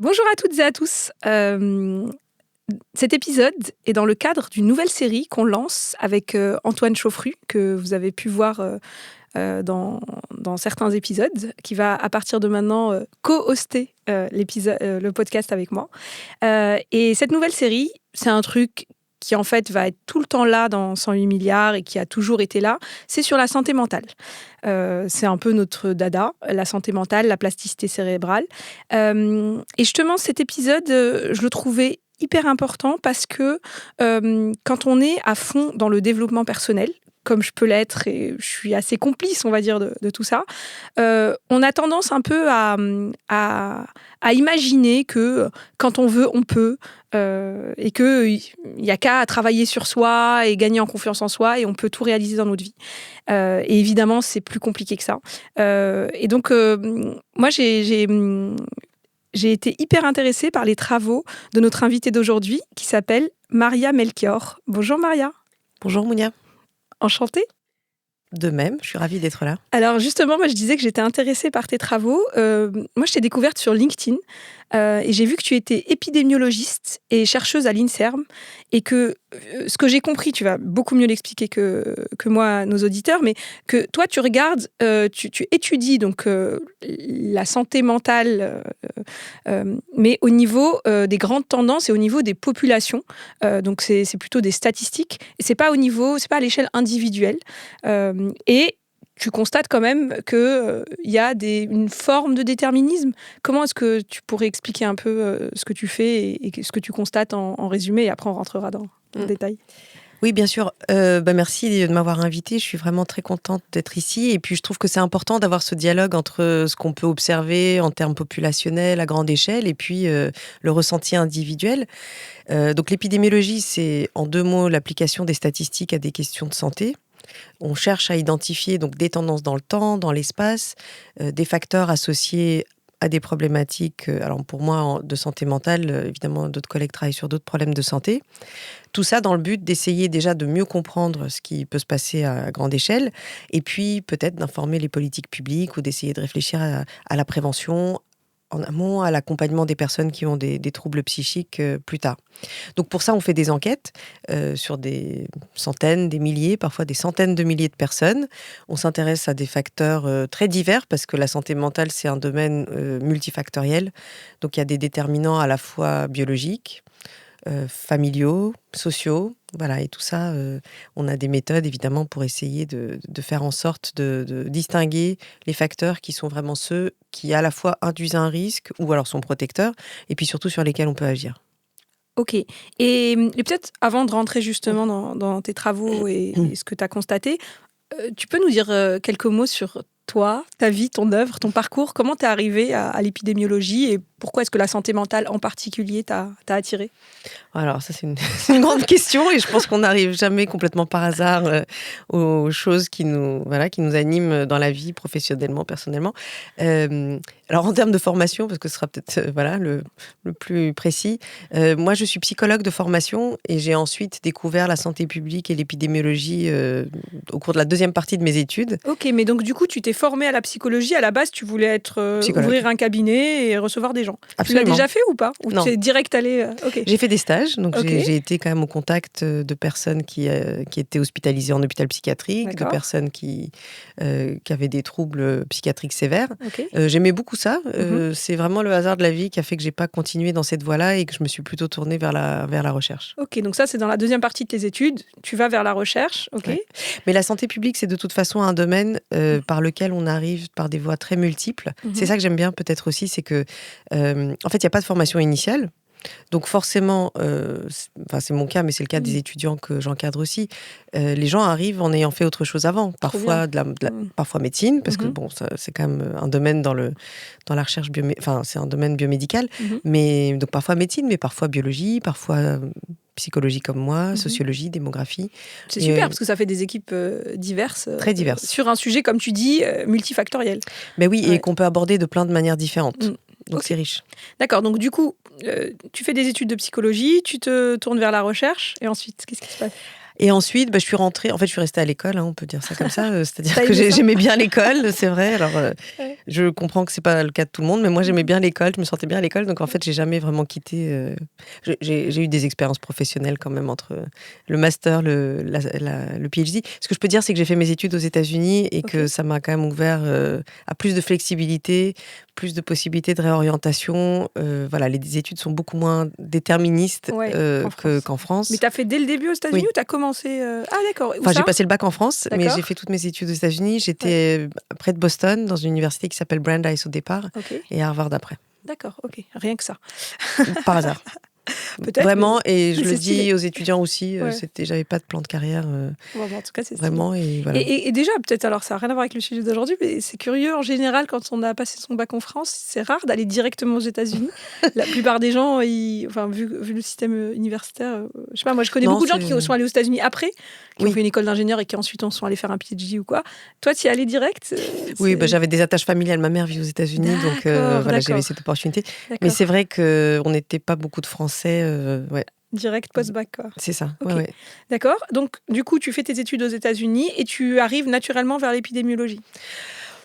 Bonjour à toutes et à tous. Cet épisode est dans le cadre d'une nouvelle série qu'on lance avec Antoine Chauffru, que vous avez pu voir dans certains épisodes, qui va à partir de maintenant co-hoster le podcast avec moi. Et cette nouvelle série, c'est un truc qui en fait va être tout le temps là dans 108 milliards et qui a toujours été là, c'est sur la santé mentale. C'est un peu notre dada, la santé mentale, la plasticité cérébrale. Et justement, cet épisode, je le trouvais hyper important parce que quand on est à fond dans le développement personnel, comme je peux l'être, et je suis assez complice, on va dire, de tout ça, on a tendance un peu à imaginer que quand on veut, on peut, et qu'il n'y a qu'à travailler sur soi et gagner en confiance en soi, et on peut tout réaliser dans notre vie. Et évidemment, c'est plus compliqué que ça. Et donc, moi, j'ai été hyper intéressée par les travaux de notre invitée d'aujourd'hui, qui s'appelle Maria Melchior. Bonjour Maria. Bonjour Mounia. Enchantée. De même, je suis ravie d'être là. Alors justement, moi je disais que j'étais intéressée par tes travaux. Moi je t'ai découverte sur LinkedIn et j'ai vu que tu étais épidémiologiste et chercheuse à l'INSERM et que ce que j'ai compris, tu vas beaucoup mieux l'expliquer que moi, nos auditeurs, mais que toi tu regardes, tu étudies donc la santé mentale, mais au niveau des grandes tendances et au niveau des populations. Donc c'est plutôt des statistiques et c'est pas à l'échelle individuelle. Et tu constates quand même qu'il y a une forme de déterminisme. Comment est-ce que tu pourrais expliquer un peu ce que tu fais et ce que tu constates en résumé, et après on rentrera dans le détail. Oui, bien sûr. Merci de m'avoir invitée. Je suis vraiment très contente d'être ici. Et puis, je trouve que c'est important d'avoir ce dialogue entre ce qu'on peut observer en termes populationnels à grande échelle et puis le ressenti individuel. Donc, l'épidémiologie, c'est en 2 mots l'application des statistiques à des questions de santé. On cherche à identifier donc des tendances dans le temps, dans l'espace, des facteurs associés à des problématiques, alors pour moi, de santé mentale, évidemment, d'autres collègues travaillent sur d'autres problèmes de santé. Tout ça dans le but d'essayer déjà de mieux comprendre ce qui peut se passer à grande échelle, et puis peut-être d'informer les politiques publiques ou d'essayer de réfléchir à la prévention, en amont, à l'accompagnement des personnes qui ont des troubles psychiques plus tard. Donc pour ça, on fait des enquêtes sur des centaines, des milliers, parfois des centaines de milliers de personnes. On s'intéresse à des facteurs très divers parce que la santé mentale, c'est un domaine multifactoriel. Donc il y a des déterminants à la fois biologiques, familiaux, sociaux, voilà, et tout ça, on a des méthodes évidemment pour essayer de faire en sorte de distinguer les facteurs qui sont vraiment ceux qui à la fois induisent un risque ou alors sont protecteurs, et puis surtout sur lesquels on peut agir. Ok. Et peut-être avant de rentrer justement dans tes travaux et ce que tu as constaté, tu peux nous dire quelques mots sur toi, ta vie, ton œuvre, ton parcours. Comment tu es arrivé à l'épidémiologie et pourquoi est-ce que la santé mentale en particulier t'a attiré ? Alors ça, c'est une grande question, et je pense qu'on n'arrive jamais complètement par hasard aux choses qui nous animent dans la vie, professionnellement, personnellement. Alors en termes de formation, parce que ce sera peut-être le plus précis, moi je suis psychologue de formation et j'ai ensuite découvert la santé publique et l'épidémiologie au cours de la 2e partie de mes études. Ok, mais donc du coup tu t'es formée à la psychologie. À la base, tu voulais ouvrir un cabinet et recevoir des gens. Absolument. Tu l'as déjà fait ou pas ? Ou non. tu es direct allé Ok. J'ai fait des stages, donc Okay. j'ai été quand même au contact de personnes qui étaient hospitalisées en hôpital psychiatrique, D'accord. de personnes qui avaient des troubles psychiatriques sévères. Okay. J'aimais beaucoup ça. C'est vraiment le hasard de la vie qui a fait que j'ai pas continué dans cette voie-là et que je me suis plutôt tournée vers la recherche. Ok, donc ça c'est dans la 2e partie de tes études. Tu vas vers la recherche, ok. Ouais. Mais la santé publique, c'est de toute façon un domaine par lequel on arrive par des voies très multiples. C'est ça que j'aime bien peut-être aussi, c'est que en fait, il n'y a pas de formation initiale. Donc forcément, c'est mon cas, mais c'est le cas des étudiants que j'encadre aussi. Les gens arrivent en ayant fait autre chose avant, parfois parfois médecine, parce que bon, c'est quand même un domaine dans la recherche c'est un domaine biomédical, mais donc parfois médecine, mais parfois biologie, parfois psychologie comme moi, sociologie, démographie. C'est super parce que ça fait des équipes diverses, très diverses, sur un sujet comme tu dis multifactoriel. Mais oui, et qu'on peut aborder de plein de manières différentes. Donc c'est riche. D'accord, donc du coup, tu fais des études de psychologie, tu te tournes vers la recherche, et ensuite, qu'est-ce qui se passe ? Et ensuite, je suis rentrée. En fait, je suis restée à l'école, on peut dire ça comme ça. C'est-à-dire T'as que aimé ça j'aimais bien l'école, c'est vrai. Alors, Ouais. je comprends que c'est pas le cas de tout le monde, mais moi, j'aimais bien l'école. Je me sentais bien à l'école. Donc, en fait, j'ai jamais vraiment quitté. J'ai eu des expériences professionnelles quand même entre le master, le PhD. Ce que je peux dire, c'est que j'ai fait mes études aux États-Unis et que ça m'a quand même ouvert à plus de flexibilité, plus de possibilités de réorientation. Voilà, les études sont beaucoup moins déterministes qu'en France. Mais tu as fait dès le début aux États-Unis ou tu as commencé Ah, d'accord. Enfin, j'ai passé le bac en France, mais D'accord. j'ai fait toutes mes études aux États-Unis. J'étais près de Boston, dans une université qui s'appelle Brandeis au départ, et Harvard après. D'accord, ok. Rien que ça. Par hasard. Peut-être. Vraiment, et je mais le c'est stylé. dis aux étudiants aussi, j'avais pas de plan de carrière. Bon, en tout cas, c'est vraiment, stylé. et voilà. Et déjà, peut-être, alors ça n'a rien à voir avec le sujet d'aujourd'hui, mais c'est curieux, en général, quand on a passé son bac en France, c'est rare d'aller directement aux États-Unis. La plupart des gens, vu le système universitaire, je sais pas, moi je connais beaucoup de gens qui sont allés aux États-Unis après, qui ont fait une école d'ingénieur et qui ensuite sont allés faire un PhD ou quoi. Toi, tu y es allé direct Oui, j'avais des attaches familiales. Ma mère vit aux États-Unis, donc j'avais cette opportunité. Mais c'est vrai qu'on n'était pas beaucoup de Français. Direct post-bac, quoi. C'est ça. Okay. Ouais. D'accord. Donc, du coup, tu fais tes études aux États-Unis et tu arrives naturellement vers l'épidémiologie.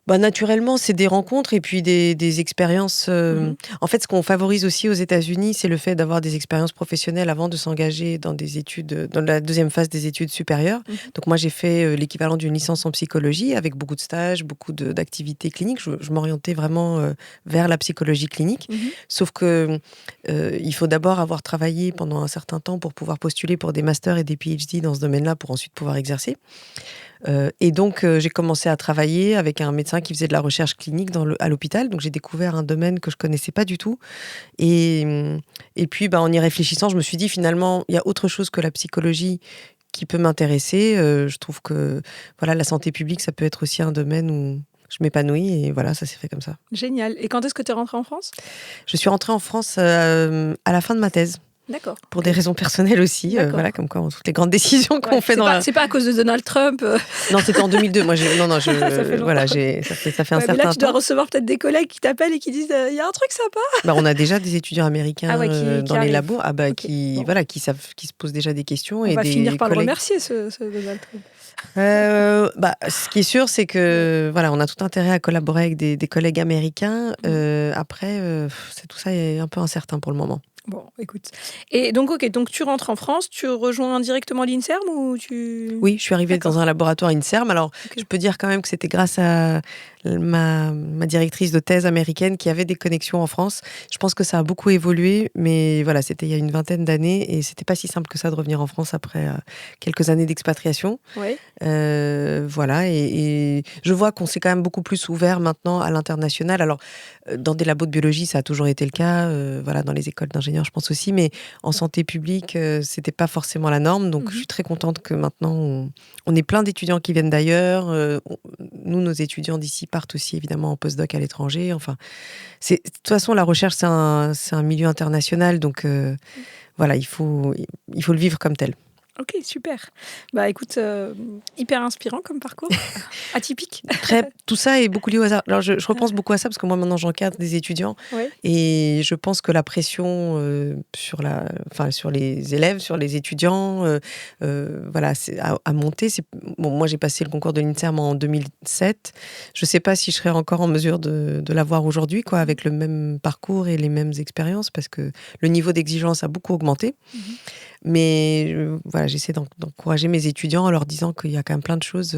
Naturellement, c'est des rencontres et puis des expériences. En fait, ce qu'on favorise aussi aux États-Unis, c'est le fait d'avoir des expériences professionnelles avant de s'engager dans des études, dans la deuxième phase des études supérieures. Donc moi, j'ai fait l'équivalent d'une licence en psychologie avec beaucoup de stages, beaucoup d'activités cliniques. Je m'orientais vraiment vers la psychologie clinique. Sauf que il faut d'abord avoir travaillé pendant un certain temps pour pouvoir postuler pour des masters et des PhD dans ce domaine-là pour ensuite pouvoir exercer. Et donc, j'ai commencé à travailler avec un médecin qui faisait de la recherche clinique à l'hôpital. Donc, j'ai découvert un domaine que je connaissais pas du tout. Et puis, en y réfléchissant, je me suis dit, finalement, il y a autre chose que la psychologie qui peut m'intéresser. Je trouve que la santé publique, ça peut être aussi un domaine où je m'épanouis. Et voilà, ça s'est fait comme ça. Génial. Et quand est-ce que tu es rentrée en France ? Je suis rentrée en France à la fin de ma thèse. D'accord. Pour des raisons personnelles aussi, comme quoi, toutes les grandes décisions qu'on fait C'est pas à cause de Donald Trump. Non, c'était en 2002. Moi, ça fait un certain temps. Mais là, tu dois recevoir peut-être des collègues qui t'appellent et qui disent il y a un truc sympa. On a déjà des étudiants américains dans les labos, qui se posent déjà des questions. On va finir par le remercier, ce Donald Trump. Ce qui est sûr, c'est que on a tout intérêt à collaborer avec des collègues américains. Après, tout ça est un peu incertain pour le moment. Bon, écoute. Et donc, donc tu rentres en France, tu rejoins directement l'INSERM ou tu... Oui, je suis arrivée dans un laboratoire INSERM. Alors, je peux dire quand même que c'était grâce à ma directrice de thèse américaine qui avait des connexions en France. Je pense que ça a beaucoup évolué, mais c'était il y a une vingtaine d'années et c'était pas si simple que ça de revenir en France après quelques années d'expatriation. Ouais. Et je vois qu'on s'est quand même beaucoup plus ouvert maintenant à l'international. Alors, dans des labos de biologie, ça a toujours été le cas. Dans les écoles d'ingénieurs, je pense aussi, mais en santé publique, c'était pas forcément la norme. Donc, je suis très contente que maintenant, on ait plein d'étudiants qui viennent d'ailleurs. Nous, nos étudiants d'ici partent aussi, évidemment, en postdoc à l'étranger. Enfin, de toute façon, la recherche, c'est un milieu international. Donc, il faut le vivre comme tel. Ok, super. Écoute, hyper inspirant comme parcours, atypique. Tout ça est beaucoup lié au hasard. Alors, je repense beaucoup à ça parce que moi, maintenant, j'encadre des étudiants. Ouais. Et je pense que la pression sur les élèves, sur les étudiants, à monter. Moi, j'ai passé le concours de l'INSERM en 2007. Je ne sais pas si je serais encore en mesure de l'avoir aujourd'hui, avec le même parcours et les mêmes expériences, parce que le niveau d'exigence a beaucoup augmenté. Mais j'essaie d'encourager mes étudiants en leur disant qu'il y a quand même plein de choses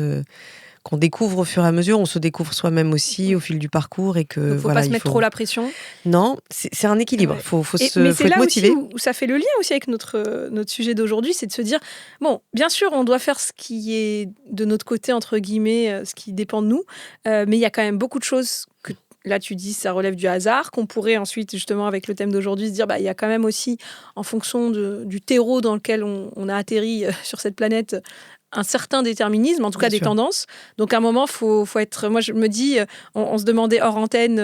qu'on découvre au fur et à mesure. On se découvre soi-même aussi au fil du parcours. Et que, donc, faut pas se mettre trop la pression. Non, c'est un équilibre. Il faut mais c'est là motivé. Aussi où ça fait le lien aussi avec notre sujet d'aujourd'hui, c'est de se dire, bon, bien sûr, on doit faire ce qui est de notre côté, entre guillemets, ce qui dépend de nous, mais il y a quand même beaucoup de choses que là, tu dis, ça relève du hasard, qu'on pourrait ensuite, justement, avec le thème d'aujourd'hui, se dire, il y a quand même aussi, en fonction du terreau dans lequel on a atterri sur cette planète, un certain déterminisme, en tout cas des tendances. Donc, à un moment, faut être... Moi, je me dis, on se demandait hors antenne...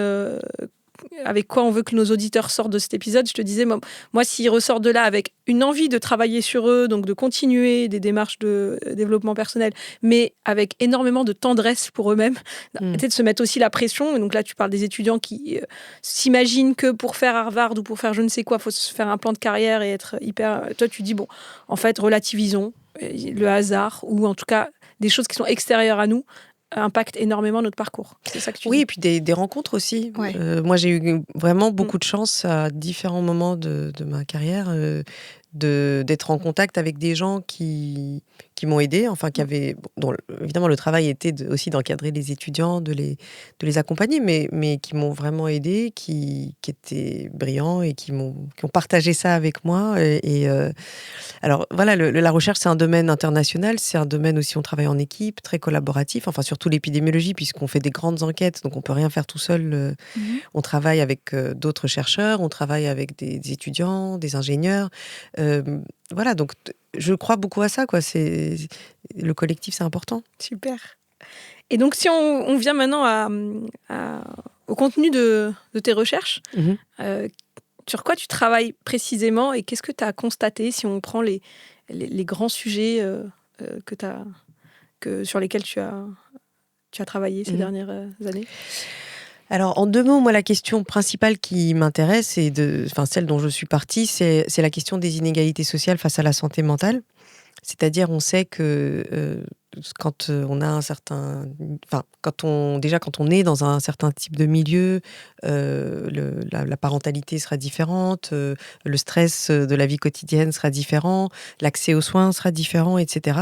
avec quoi on veut que nos auditeurs sortent de cet épisode. Je te disais, moi, s'ils ressortent de là avec une envie de travailler sur eux, donc de continuer des démarches de développement personnel, mais avec énormément de tendresse pour eux-mêmes, peut-être se mettre aussi la pression. Et donc là, tu parles des étudiants qui s'imaginent que pour faire Harvard ou pour faire je ne sais quoi, il faut se faire un plan de carrière et être hyper... Toi, tu dis, bon, en fait, relativisons. le hasard, ou en tout cas des choses qui sont extérieures à nous, impactent énormément notre parcours. C'est ça que tu dis. Oui, et puis des rencontres aussi. Ouais. Moi, j'ai eu vraiment beaucoup de chance à différents moments de ma carrière d'être en contact avec des gens qui m'ont aidé, enfin, dont évidemment le travail était aussi d'encadrer les étudiants, de les accompagner, mais qui m'ont vraiment aidé, qui étaient brillants et qui ont partagé ça avec moi. Alors voilà, la recherche, c'est un domaine international, c'est un domaine aussi, on travaille en équipe, très collaboratif, enfin surtout l'épidémiologie, puisqu'on fait des grandes enquêtes, donc on peut rien faire tout seul. On travaille avec d'autres chercheurs, on travaille avec des étudiants, des ingénieurs. Voilà, donc je crois beaucoup à ça, quoi. Le collectif, c'est important. Super. Et donc, si on vient maintenant au contenu de tes recherches, sur quoi tu travailles précisément et qu'est-ce que tu as constaté si on prend les grands sujets sur lesquels tu as travaillé ces dernières années? Alors, en 2 mots, moi, la question principale qui m'intéresse, celle dont je suis partie, c'est la question des inégalités sociales face à la santé mentale. C'est-à-dire, on sait que quand on a quand on est dans un certain type de milieu, la parentalité sera différente, le stress de la vie quotidienne sera différent, l'accès aux soins sera différent, etc.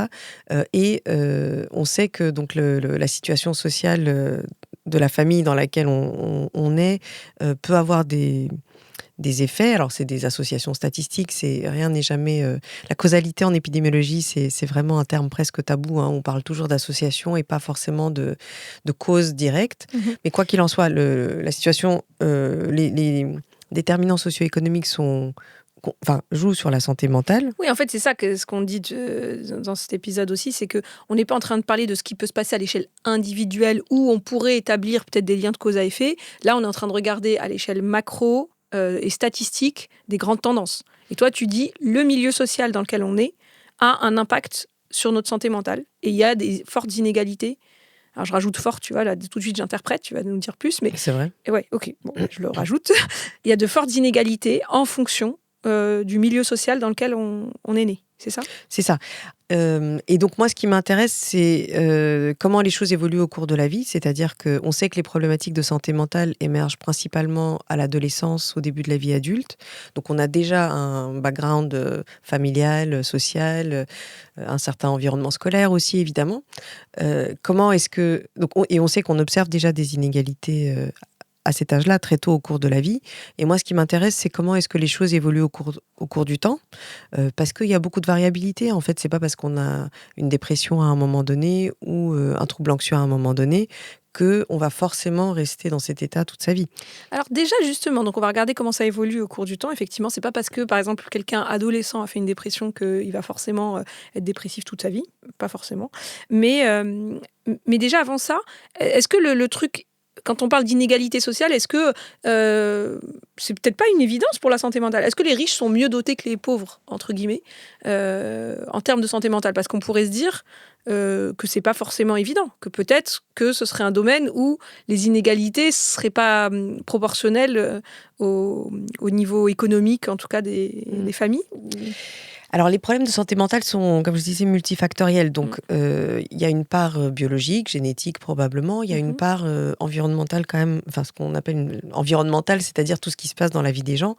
On sait que donc la situation sociale de la famille dans laquelle on est peut avoir des effets. Alors, c'est des associations statistiques, rien n'est jamais... La causalité en épidémiologie, c'est vraiment un terme presque tabou. On parle toujours d'association et pas forcément de cause directe. Mais quoi qu'il en soit, la situation, les déterminants socio-économiques jouent sur la santé mentale. Oui, en fait, c'est ça ce qu'on dit dans cet épisode aussi, c'est qu'on n'est pas en train de parler de ce qui peut se passer à l'échelle individuelle où on pourrait établir peut-être des liens de cause à effet. Là, on est en train de regarder à l'échelle macro et statistique des grandes tendances. Et toi, tu dis le milieu social dans lequel on est a un impact sur notre santé mentale. Et il y a des fortes inégalités. Alors, je rajoute fort, tu vois, là, tout de suite, j'interprète, tu vas nous dire plus. Mais... C'est vrai. Ouais, ok, bon, je le rajoute. Il y a de fortes inégalités en fonction du milieu social dans lequel on est né, c'est ça ? C'est ça. Et donc moi, ce qui m'intéresse, c'est comment les choses évoluent au cours de la vie. C'est-à-dire qu'on sait que les problématiques de santé mentale émergent principalement à l'adolescence, au début de la vie adulte. Donc on a déjà un background familial, social, un certain environnement scolaire aussi, évidemment. Comment est-ce que... Et on sait qu'on observe déjà des inégalités à cet âge-là, très tôt au cours de la vie. Et moi, ce qui m'intéresse, c'est comment est-ce que les choses évoluent au cours du temps. Parce qu'il y a beaucoup de variabilité. En fait, c'est pas parce qu'on a une dépression à un moment donné ou un trouble anxieux à un moment donné qu'on va forcément rester dans cet état toute sa vie. Alors déjà, justement, donc on va regarder comment ça évolue au cours du temps. Effectivement, c'est pas parce que, par exemple, quelqu'un adolescent a fait une dépression qu'il va forcément être dépressif toute sa vie. Pas forcément. Mais déjà, avant ça, est-ce que le truc... Quand on parle d'inégalité sociale, est-ce que c'est peut-être pas une évidence pour la santé mentale ? Est-ce que les riches sont mieux dotés que les pauvres, entre guillemets, en termes de santé mentale ? Parce qu'on pourrait se dire que c'est pas forcément évident, que peut-être que ce serait un domaine où les inégalités seraient pas proportionnelles au niveau économique, en tout cas des familles. Alors, les problèmes de santé mentale sont, comme je disais, multifactoriels. Donc, il y a une part biologique, génétique probablement. Il y a une part environnementale quand même, enfin, ce qu'on appelle environnementale, c'est-à-dire tout ce qui se passe dans la vie des gens,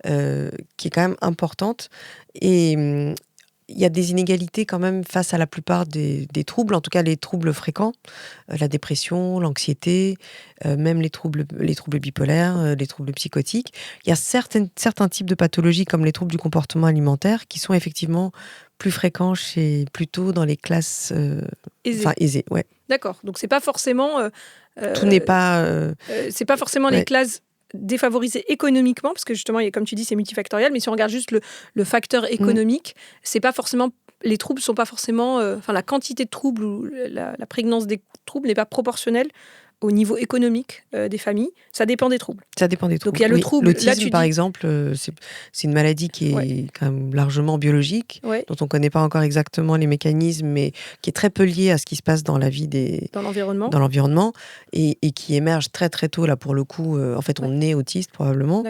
qui est quand même importante. Et il y a des inégalités quand même face à la plupart des troubles, en tout cas les troubles fréquents, la dépression, l'anxiété, même les troubles bipolaires, les troubles psychotiques. Il y a certains types de pathologies comme les troubles du comportement alimentaire qui sont effectivement plus fréquents plutôt dans les classes aisées. Ouais. D'accord, donc c'est pas forcément... Tout n'est pas... c'est pas forcément les classes défavorisés économiquement, parce que justement, comme tu dis, c'est multifactoriel, mais si on regarde juste le facteur économique, c'est pas forcément... Les troubles sont pas forcément... la quantité de troubles ou la prégnance des troubles n'est pas proportionnelle au niveau économique des familles. Ça dépend des troubles. Ça dépend des troubles. Donc il y a le trouble... L'autisme, par exemple, c'est une maladie qui est quand même largement biologique, dont on ne connaît pas encore exactement les mécanismes, mais qui est très peu liée à ce qui se passe dans la vie dans l'environnement, et qui émerge très très tôt, là, pour le coup. En fait, on est autiste, probablement.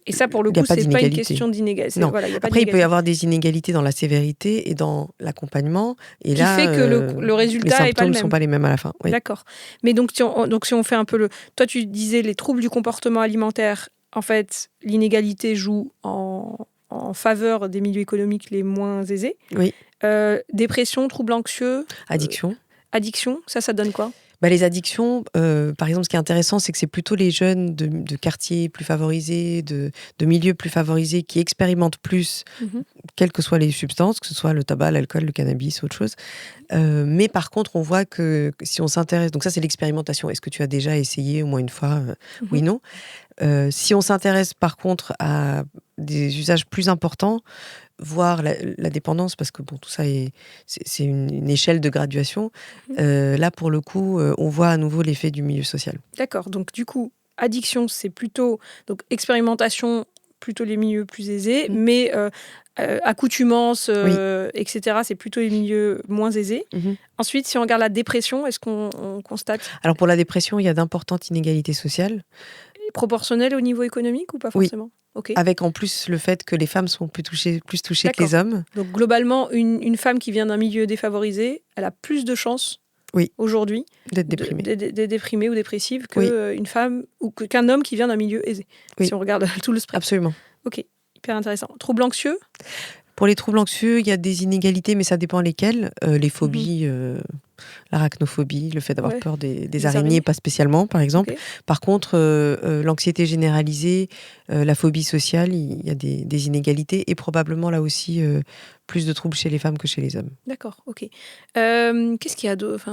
Et ça, pour le il n'y a coup, pas c'est pas une d'inégalité. question d'inégalité. Non. Voilà, il y a pas Après, il peut y d'inégalité. avoir des inégalités dans la sévérité et dans l'accompagnement. Et Qui là, fait que le les résultat n'est pas symptômes le ne sont même. pas les mêmes à la fin. Oui. D'accord. Mais donc si on fait un peu le... Toi, tu disais les troubles du comportement alimentaire, en fait, l'inégalité joue en faveur des milieux économiques les moins aisés. Oui. Dépression, troubles anxieux, Addiction. addiction, ça donne quoi? Les addictions, par exemple, ce qui est intéressant, c'est que c'est plutôt les jeunes de quartiers plus favorisés, de milieux plus favorisés, qui expérimentent plus, quelles que soient les substances, que ce soit le tabac, l'alcool, le cannabis, autre chose. Mais par contre, on voit que si on s'intéresse... Donc ça, c'est l'expérimentation. Est-ce que tu as déjà essayé au moins une fois? Oui, non. Si on s'intéresse par contre à des usages plus importants, voire la dépendance, parce que bon, tout ça c'est une échelle de graduation. Là, pour le coup, on voit à nouveau l'effet du milieu social. D'accord. Donc du coup, addiction, c'est plutôt... Donc expérimentation, plutôt les milieux plus aisés, mais accoutumance, Oui. etc., c'est plutôt les milieux moins aisés. Ensuite, si on regarde la dépression, est-ce qu'on constate... Alors pour la dépression, il y a d'importantes inégalités sociales. Proportionnelles au niveau économique ou pas forcément? Oui. Okay. Avec en plus le fait que les femmes sont plus touchées que les hommes. Donc globalement, une femme qui vient d'un milieu défavorisé, elle a plus de chances aujourd'hui d'être déprimée. d'être déprimée ou dépressive qu'une femme ou qu'un homme qui vient d'un milieu aisé. Si on regarde tout le spectre. Absolument. Ok, hyper intéressant. Troubles anxieux? Pour les troubles anxieux, il y a des inégalités, mais ça dépend lesquelles. Les phobies, l'arachnophobie, le fait d'avoir peur des araignées, pas spécialement, par exemple. Par contre, l'anxiété généralisée, la phobie sociale, il y a des inégalités et probablement là aussi plus de troubles chez les femmes que chez les hommes. D'accord, ok. Qu'est-ce qu'il y a d'autre?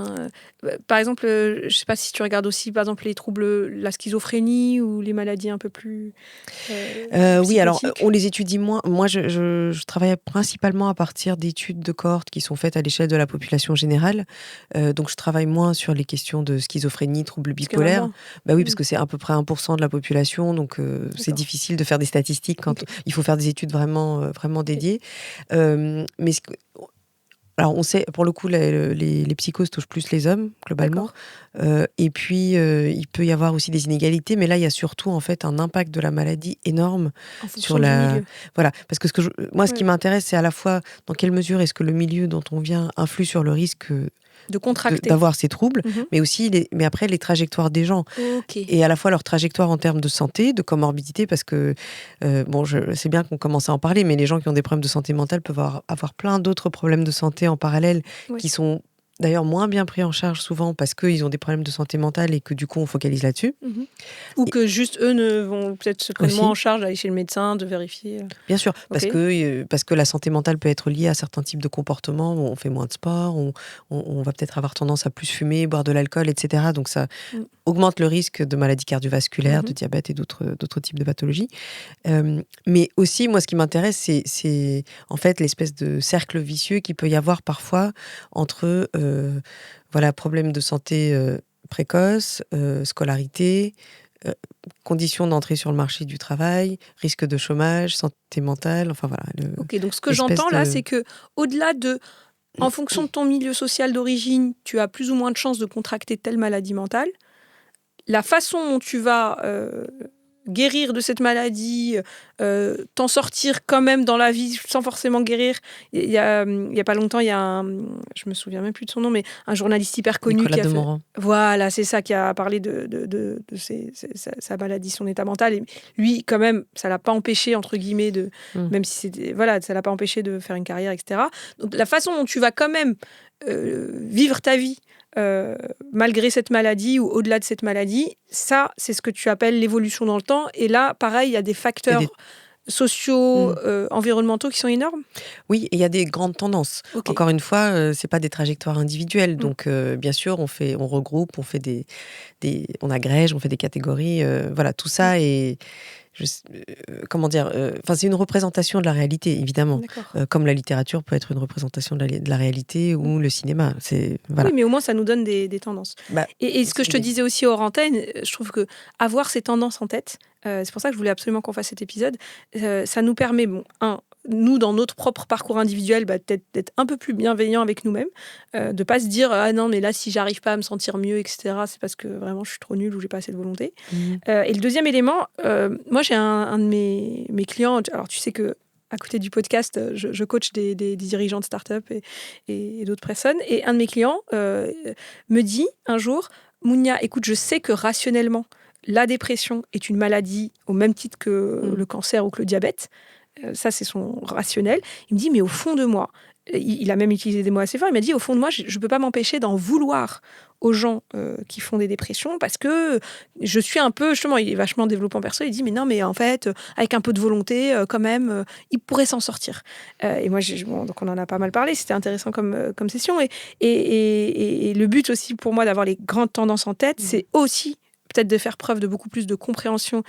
Par exemple, je ne sais pas si tu regardes aussi, par exemple, les troubles, la schizophrénie ou les maladies un peu plus oui, alors on les étudie moins. Moi, je travaille principalement à partir d'études de cohorte qui sont faites à l'échelle de la population générale. Donc, je travaille moins sur les questions de schizophrénie, troubles bipolaires. Oui, parce que c'est à peu près 1% de la population, donc c'est difficile de faire des statistiques quand il faut faire des études vraiment dédiées. Mais alors, on sait, pour le coup, les psychoses touchent plus les hommes, globalement. Et puis, il peut y avoir aussi des inégalités, mais là, il y a surtout, en fait, un impact de la maladie énorme sur la... Milieu. Voilà, parce que moi, ce qui m'intéresse, c'est à la fois dans quelle mesure est-ce que le milieu dont on vient influe sur le risque de contracter, d'avoir ces troubles, mais aussi mais après les trajectoires des gens. Et à la fois leur trajectoire en termes de santé, de comorbidité, parce que c'est bien qu'on commence à en parler, mais les gens qui ont des problèmes de santé mentale peuvent avoir plein d'autres problèmes de santé en parallèle qui sont d'ailleurs moins bien pris en charge souvent parce qu'ils ont des problèmes de santé mentale et que du coup on focalise là-dessus. Ou que juste eux ne vont peut-être se prendre moins en charge d'aller chez le médecin, de vérifier. Bien sûr, parce que la santé mentale peut être liée à certains types de comportements. On fait moins de sport, on va peut-être avoir tendance à plus fumer, boire de l'alcool, etc. Donc ça augmente le risque de maladies cardiovasculaires, de diabète et d'autres types de pathologies. Mais aussi, moi, ce qui m'intéresse, c'est en fait l'espèce de cercle vicieux qu'il peut y avoir parfois entre problèmes de santé précoce, scolarité, conditions d'entrée sur le marché du travail, risque de chômage, santé mentale, enfin voilà. Ok, donc ce que j'entends là, c'est que au-delà de, en fonction de ton milieu social d'origine, tu as plus ou moins de chances de contracter telle maladie mentale. La façon dont tu vas guérir de cette maladie, t'en sortir quand même dans la vie sans forcément guérir. Il y a pas longtemps, il y a je me souviens même plus de son nom, mais un journaliste hyper connu Nicolas Demorand. Voilà, c'est ça, qui a parlé de sa maladie, son état mental. Et lui, quand même, ça l'a pas empêché, entre guillemets, même si c'était, ça l'a pas empêché de faire une carrière, etc. Donc la façon dont tu vas quand même vivre ta vie malgré cette maladie ou au-delà de cette maladie, ça, c'est ce que tu appelles l'évolution dans le temps. Et là, pareil, il y a des facteurs sociaux, environnementaux qui sont énormes. Oui, et il y a des grandes tendances. Encore une fois, c'est pas des trajectoires individuelles. Donc, bien sûr, on regroupe, on agrège, on fait des catégories. Tout ça est... c'est une représentation de la réalité, évidemment. Comme la littérature peut être une représentation de la réalité ou le cinéma. Oui, mais au moins, ça nous donne des tendances. Et ce que je te disais aussi hors antenne, je trouve que avoir ces tendances en tête, c'est pour ça que je voulais absolument qu'on fasse cet épisode, ça nous permet, nous, dans notre propre parcours individuel, peut-être d'être un peu plus bienveillant avec nous-mêmes, de pas se dire ah non mais là si j'arrive pas à me sentir mieux, etc. C'est parce que vraiment je suis trop nulle ou j'ai pas assez de volonté. Et le deuxième élément, moi j'ai un de mes clients. Alors tu sais que à côté du podcast, je coach des dirigeants de start-up et d'autres personnes. Et un de mes clients me dit un jour, Mounia, écoute, je sais que rationnellement, la dépression est une maladie au même titre que le cancer ou que le diabète. Ça, c'est son rationnel. Il me dit, mais au fond de moi, il a même utilisé des mots assez forts, il m'a dit, au fond de moi, je ne peux pas m'empêcher d'en vouloir aux gens qui font des dépressions parce que je suis un peu, justement, il est vachement développant perso, il dit, mais non, mais en fait, avec un peu de volonté, quand même, il pourrait s'en sortir. Et moi, donc on en a pas mal parlé, c'était intéressant comme session. Et le but aussi pour moi d'avoir les grandes tendances en tête, c'est aussi peut-être de faire preuve de beaucoup plus de compréhension,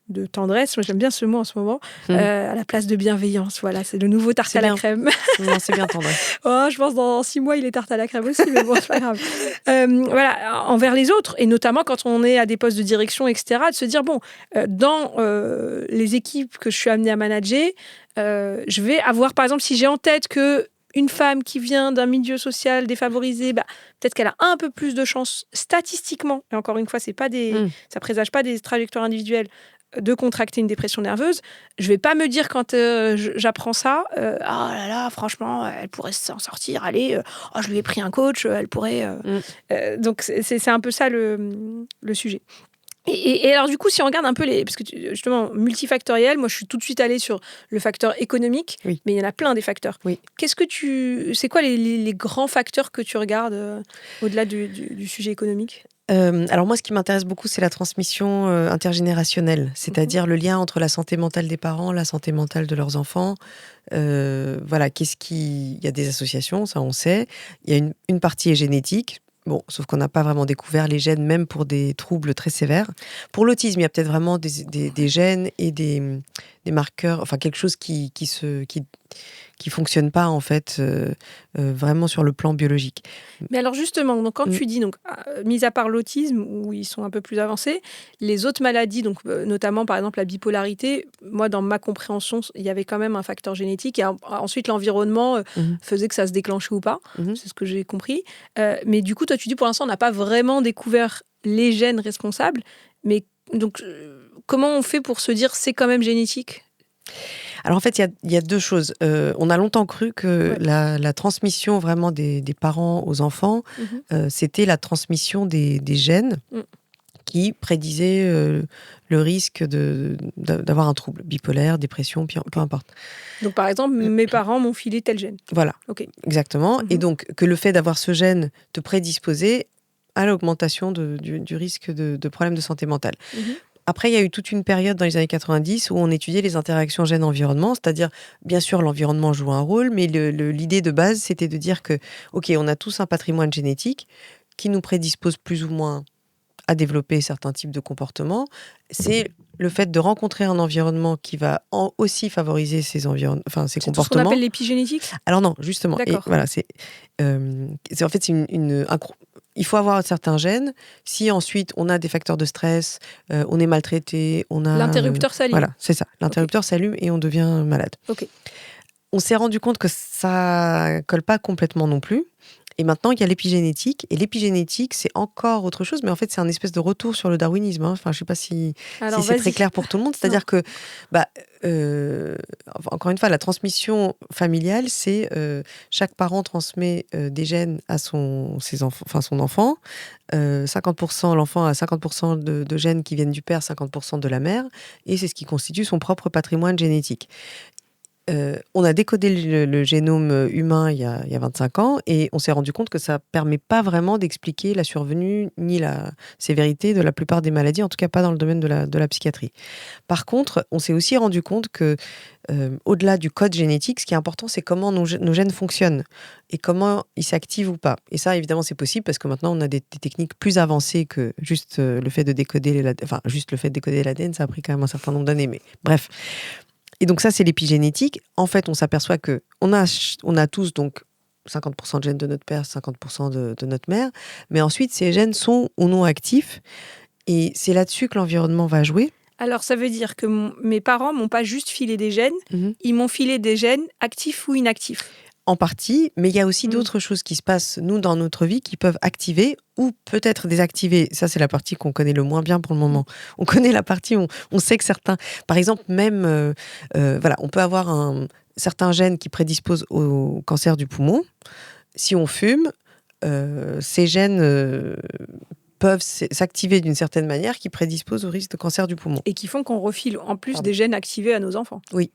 de tendresse, moi j'aime bien ce mot en ce moment, à la place de bienveillance. Voilà, c'est le nouveau tarte à la crème. Non, c'est bien tendresse. Je pense dans 6 mois, il est tarte à la crème aussi, mais bon, c'est pas grave. Voilà, envers les autres, et notamment quand on est à des postes de direction, etc., de se dire, bon, dans les équipes que je suis amenée à manager, je vais avoir, par exemple, si j'ai en tête que une femme qui vient d'un milieu social défavorisé, peut-être qu'elle a un peu plus de chances statistiquement, et encore une fois, ça présage pas des trajectoires individuelles, de contracter une dépression nerveuse. Je vais pas me dire quand j'apprends ça, ah là là, franchement, elle pourrait s'en sortir, allez, je lui ai pris un coach, elle pourrait... donc c'est un peu ça le sujet. Et alors, du coup, si on regarde un peu parce que justement, multifactoriel, moi, je suis tout de suite allée sur le facteur économique, mais il y en a plein des facteurs. Oui. C'est quoi les grands facteurs que tu regardes au-delà du sujet économique ? Alors moi, ce qui m'intéresse beaucoup, c'est la transmission intergénérationnelle, c'est-à-dire le lien entre la santé mentale des parents, la santé mentale de leurs enfants. Voilà, il y a des associations, ça on sait. Il y a une partie est génétique. Bon, sauf qu'on n'a pas vraiment découvert les gènes, même pour des troubles très sévères. Pour l'autisme, il y a peut-être vraiment des gènes et des marqueurs, enfin quelque chose qui fonctionne pas en fait vraiment sur le plan biologique. Mais alors justement, donc quand tu dis, donc, mis à part l'autisme où ils sont un peu plus avancés, les autres maladies, donc notamment par exemple la bipolarité, moi dans ma compréhension, il y avait quand même un facteur génétique et ensuite l'environnement faisait que ça se déclenchait ou pas. C'est ce que j'ai compris. Mais du coup, toi tu dis pour l'instant on n'a pas vraiment découvert les gènes responsables. Mais donc comment on fait pour se dire c'est quand même génétique ? Alors en fait, il y a deux choses. On a longtemps cru que la transmission vraiment des parents aux enfants, c'était la transmission des gènes qui prédisaient le risque d'avoir un trouble bipolaire, dépression, peu importe. Donc par exemple, mes parents m'ont filé tel gène. Voilà, exactement. Et donc que le fait d'avoir ce gène te prédisposait à l'augmentation du risque de problèmes de santé mentale. Après, il y a eu toute une période dans les années 90 où on étudiait les interactions gène-environnement, c'est-à-dire, bien sûr, l'environnement joue un rôle, mais l'idée de base, c'était de dire que, OK, on a tous un patrimoine génétique qui nous prédispose plus ou moins à développer certains types de comportements. C'est le fait de rencontrer un environnement qui va aussi favoriser ces comportements. C'est tout ce qu'on appelle l'épigénétique ? Alors non, justement. D'accord. Et voilà, en fait, il faut avoir certains gènes. Si ensuite on a des facteurs de stress, on est maltraité, on a... L'interrupteur s'allume. Voilà, c'est ça. L'interrupteur s'allume et on devient malade. On s'est rendu compte que ça colle pas complètement non plus. Et maintenant, il y a l'épigénétique. Et l'épigénétique, c'est encore autre chose. Mais en fait, c'est un espèce de retour sur le darwinisme. Enfin, je ne sais pas si c'est très clair pour tout le monde. C'est-à-dire que, encore une fois, la transmission familiale, c'est chaque parent transmet des gènes à son enfant. 50%, l'enfant a 50% de gènes qui viennent du père, 50% de la mère. Et c'est ce qui constitue son propre patrimoine génétique. On a décodé le génome humain il y a 25 ans et on s'est rendu compte que ça ne permet pas vraiment d'expliquer la survenue ni la sévérité de la plupart des maladies, en tout cas pas dans le domaine de la psychiatrie. Par contre, on s'est aussi rendu compte que, au-delà du code génétique, ce qui est important, c'est comment nos gènes fonctionnent et comment ils s'activent ou pas. Et ça, évidemment, c'est possible parce que maintenant, on a des techniques plus avancées que juste le fait de décoder l'ADN, ça a pris quand même un certain nombre d'années, mais bref. Et donc ça, c'est l'épigénétique. En fait, on s'aperçoit que on a tous donc 50% de gènes de notre père, 50% de notre mère. Mais ensuite, ces gènes sont ou non actifs. Et c'est là-dessus que l'environnement va jouer. Alors, ça veut dire que mes parents m'ont pas juste filé des gènes, ils m'ont filé des gènes actifs ou inactifs. En partie, mais il y a aussi d'autres choses qui se passent, nous, dans notre vie, qui peuvent activer ou peut-être désactiver. Ça, c'est la partie qu'on connaît le moins bien pour le moment. On connaît la partie où on sait que certains... Par exemple, même, voilà, on peut avoir certains gènes qui prédisposent au cancer du poumon. Si on fume, ces gènes... peuvent s'activer d'une certaine manière qui prédispose au risque de cancer du poumon. Et qui font qu'on refile en plus des gènes activés à nos enfants. Oui.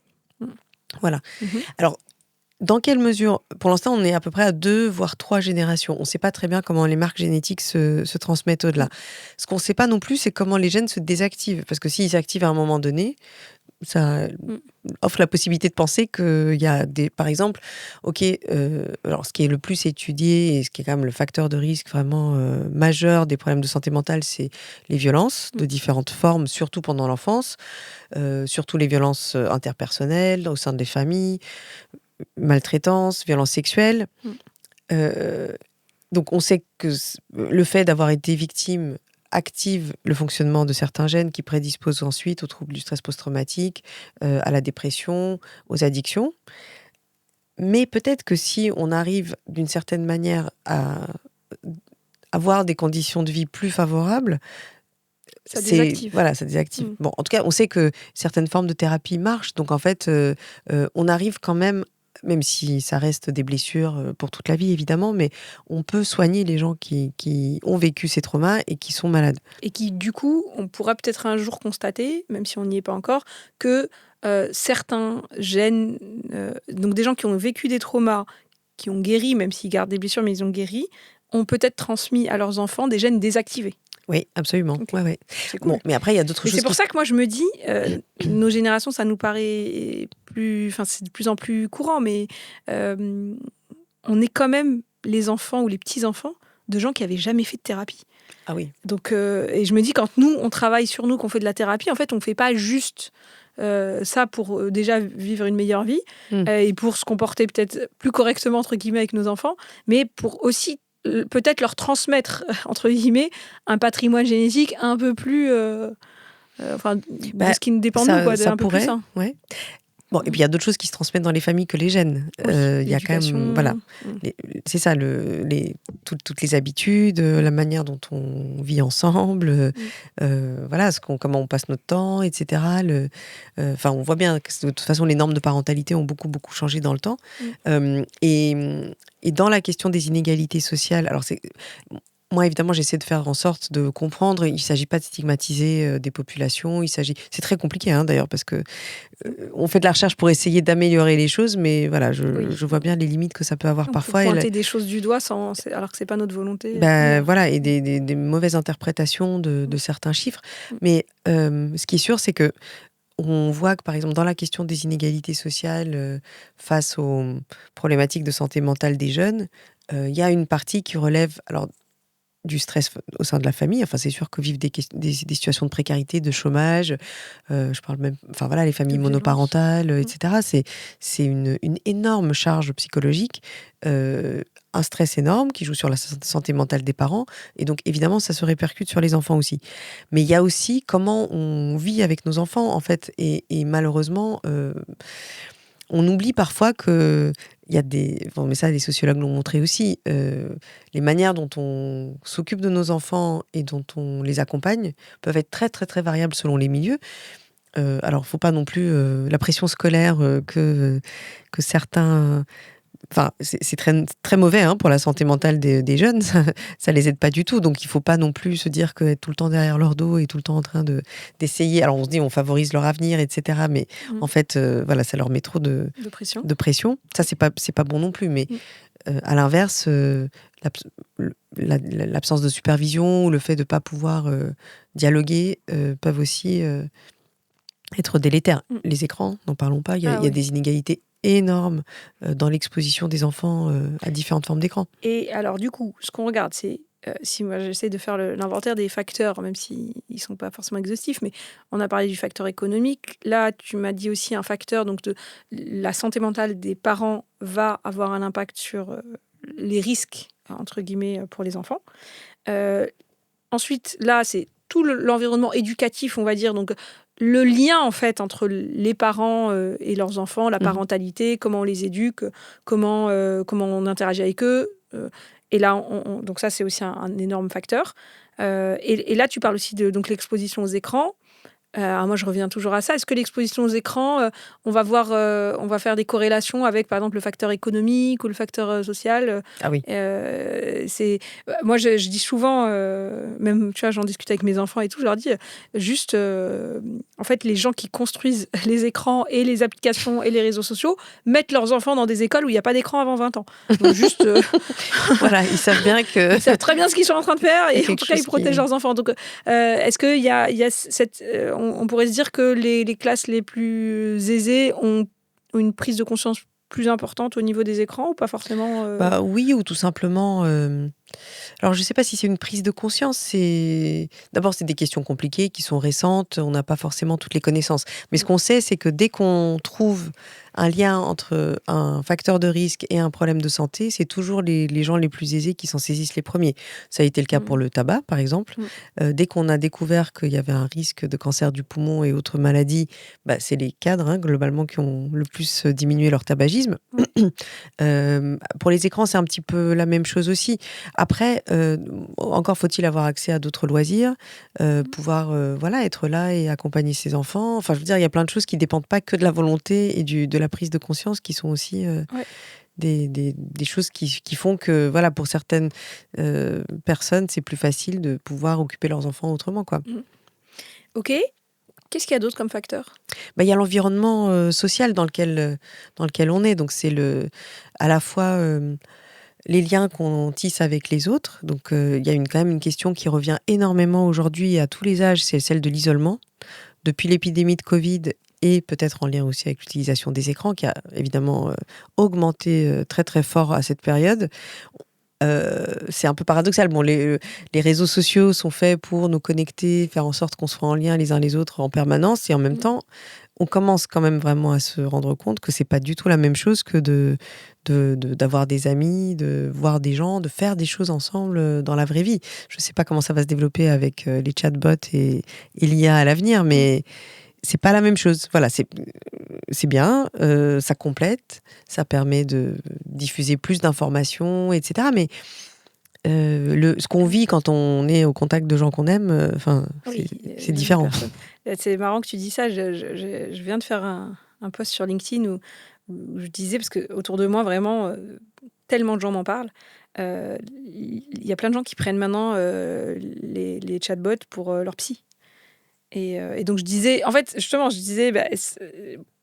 Voilà. Alors, dans quelle mesure, pour l'instant, on est à peu près à 2, voire 3 générations. On ne sait pas très bien comment les marques génétiques se transmettent au-delà. Ce qu'on ne sait pas non plus, c'est comment les gènes se désactivent. Parce que s'ils s'activent à un moment donné, ça offre la possibilité de penser qu'il y a par exemple, alors ce qui est le plus étudié et ce qui est quand même le facteur de risque vraiment majeur des problèmes de santé mentale, c'est les violences de différentes formes, surtout pendant l'enfance, surtout les violences interpersonnelles au sein des familles, maltraitance, violences sexuelles. Donc on sait que le fait d'avoir été victime active le fonctionnement de certains gènes qui prédisposent ensuite aux troubles du stress post-traumatique, à la dépression, aux addictions. Mais peut-être que si on arrive d'une certaine manière à avoir des conditions de vie plus favorables, ça désactive. Voilà, ça désactive. Bon, en tout cas, on sait que certaines formes de thérapie marchent. Donc en fait, on arrive quand même si ça reste des blessures pour toute la vie, évidemment, mais on peut soigner les gens qui ont vécu ces traumas et qui sont malades. Et qui, du coup, on pourra peut-être un jour constater, même si on n'y est pas encore, que certains gènes, donc des gens qui ont vécu des traumas, qui ont guéri, même s'ils gardent des blessures, mais ils ont guéri, ont peut-être transmis à leurs enfants des gènes désactivés. Oui, absolument. Okay. Ouais. C'est cool. Bon, mais après, il y a d'autres choses. C'est pour ça que moi, je me dis, nos générations, ça nous paraît c'est de plus en plus courant, mais on est quand même les enfants ou les petits-enfants de gens qui n'avaient jamais fait de thérapie. Ah oui. Donc, et je me dis, quand nous, on travaille sur nous, qu'on fait de la thérapie, en fait, on ne fait pas juste ça pour déjà vivre une meilleure vie et pour se comporter peut-être plus correctement, entre guillemets, avec nos enfants, mais pour aussi peut-être leur transmettre, entre guillemets, un patrimoine génétique un peu plus... de ce qui nous dépend de nous, quoi, un peu plus sain. Ouais. Bon, et puis il y a d'autres choses qui se transmettent dans les familles que les gènes. Oui, il y a quand même, voilà, c'est ça, toutes les habitudes, la manière dont on vit ensemble, voilà, comment on passe notre temps, etc. Enfin, on voit bien que de toute façon, les normes de parentalité ont beaucoup changé dans le temps. Et dans la question des inégalités sociales, alors moi, évidemment, j'essaie de faire en sorte de comprendre. Il ne s'agit pas de stigmatiser des populations. C'est très compliqué, hein, d'ailleurs, parce que on fait de la recherche pour essayer d'améliorer les choses, mais voilà, je vois bien les limites que ça peut avoir parfois. On peut pointer des choses du doigt alors que c'est pas notre volonté. Voilà, et des mauvaises interprétations de certains chiffres. Mais ce qui est sûr, c'est que on voit que, par exemple, dans la question des inégalités sociales face aux problématiques de santé mentale des jeunes, il y a une partie qui relève du stress au sein de la famille. Enfin, c'est sûr que vivre des situations de précarité, de chômage, je parle même, enfin voilà, les familles monoparentales, etc. C'est une énorme charge psychologique, un stress énorme qui joue sur la santé mentale des parents, et donc évidemment ça se répercute sur les enfants aussi. Mais il y a aussi comment on vit avec nos enfants, en fait, et malheureusement, on oublie parfois que il y a mais ça, les sociologues l'ont montré aussi, les manières dont on s'occupe de nos enfants et dont on les accompagne peuvent être très, très, très variables selon les milieux. Alors, il ne faut pas non plus la pression scolaire que certains... Enfin, c'est très, très mauvais pour la santé mentale des jeunes, ça les aide pas du tout. Donc il faut pas non plus se dire qu'être tout le temps derrière leur dos et tout le temps en train d'essayer. Alors on se dit on favorise leur avenir, etc. Mais en fait, voilà, ça leur met trop de pression. Ça c'est pas bon non plus. Mais à l'inverse, l'absence de supervision ou le fait de pas pouvoir dialoguer peuvent aussi être délétères. Les écrans, n'en parlons pas. Il y a des inégalités énorme dans l'exposition des enfants à différentes formes d'écran. Et alors, du coup, ce qu'on regarde, c'est, si moi j'essaie de faire l'inventaire des facteurs, même s'ils ne sont pas forcément exhaustifs, mais on a parlé du facteur économique. Là, tu m'as dit aussi un facteur, donc de la santé mentale des parents va avoir un impact sur les risques, entre guillemets, pour les enfants. Ensuite, là, c'est tout l'environnement éducatif, on va dire, donc le lien en fait entre les parents et leurs enfants, la Mmh. parentalité, comment on les éduque, comment on interagit avec eux. Et là, donc ça, c'est aussi un énorme facteur. Et là, tu parles aussi de donc, l'exposition aux écrans. Alors moi, je reviens toujours à ça. Est-ce que l'exposition aux écrans, on va faire des corrélations avec, par exemple, le facteur économique ou le facteur social. Ah oui. Moi, je dis souvent, même, tu vois, j'en discute avec mes enfants et tout, je leur dis juste, en fait, les gens qui construisent les écrans et les applications et les réseaux sociaux mettent leurs enfants dans des écoles où il n'y a pas d'écran avant 20 ans. Donc juste, Voilà, ils savent bien que ils savent très bien ce qu'ils sont en train de faire il y a et en quelque tout cas, ils chose qui protègent est leurs enfants. Donc, est-ce qu'il y a cette... on pourrait se dire que les classes les plus aisées ont une prise de conscience plus importante au niveau des écrans ou pas forcément bah, oui, ou tout simplement, alors je sais pas si c'est une prise de conscience, d'abord, c'est des questions compliquées qui sont récentes, on n'a pas forcément toutes les connaissances. Mais ce qu'on sait, c'est que dès qu'on trouve un lien entre un facteur de risque et un problème de santé, c'est toujours les gens les plus aisés qui s'en saisissent les premiers. Ça a été le cas pour Mm. le tabac, par exemple. Mm. Dès qu'on a découvert qu'il y avait un risque de cancer du poumon et autres maladies, bah, c'est les cadres, hein, globalement, qui ont le plus diminué leur tabagisme. Pour les écrans, c'est un petit peu la même chose aussi. Après, encore faut-il avoir accès à d'autres loisirs, pouvoir voilà, être là et accompagner ses enfants. Enfin, je veux dire, il y a plein de choses qui dépendent pas que de la volonté et de la prise de conscience, qui sont aussi Ouais. des choses qui font que, voilà, pour certaines personnes, c'est plus facile de pouvoir occuper leurs enfants autrement, quoi. Mm. Ok. Qu'est-ce qu'il y a d'autre comme facteur? Bah, il y a l'environnement social dans lequel on est. Donc, c'est à la fois les liens qu'on tisse avec les autres. Donc, il y a quand même une question qui revient énormément aujourd'hui à tous les âges, c'est celle de l'isolement. Depuis l'épidémie de Covid et peut-être en lien aussi avec l'utilisation des écrans, qui a évidemment augmenté très très fort à cette période. C'est un peu paradoxal. Bon, les réseaux sociaux sont faits pour nous connecter, faire en sorte qu'on soit en lien les uns les autres en permanence. Et en même temps, on commence quand même vraiment à se rendre compte que c'est pas du tout la même chose que d'avoir des amis, de voir des gens, de faire des choses ensemble dans la vraie vie. Je sais pas comment ça va se développer avec les chatbots et l'IA à l'avenir, mais c'est pas la même chose. Voilà, c'est bien, ça complète, ça permet de diffuser plus d'informations, etc. Mais ce qu'on vit quand on est au contact de gens qu'on aime, Oui, c'est différent. C'est marrant que tu dis ça. Je viens de faire un post sur LinkedIn où je disais, parce que autour de moi, vraiment, tellement de gens m'en parlent. Il y a plein de gens qui prennent maintenant les chatbots pour leur psy. Et donc, je disais, en fait, justement, bah,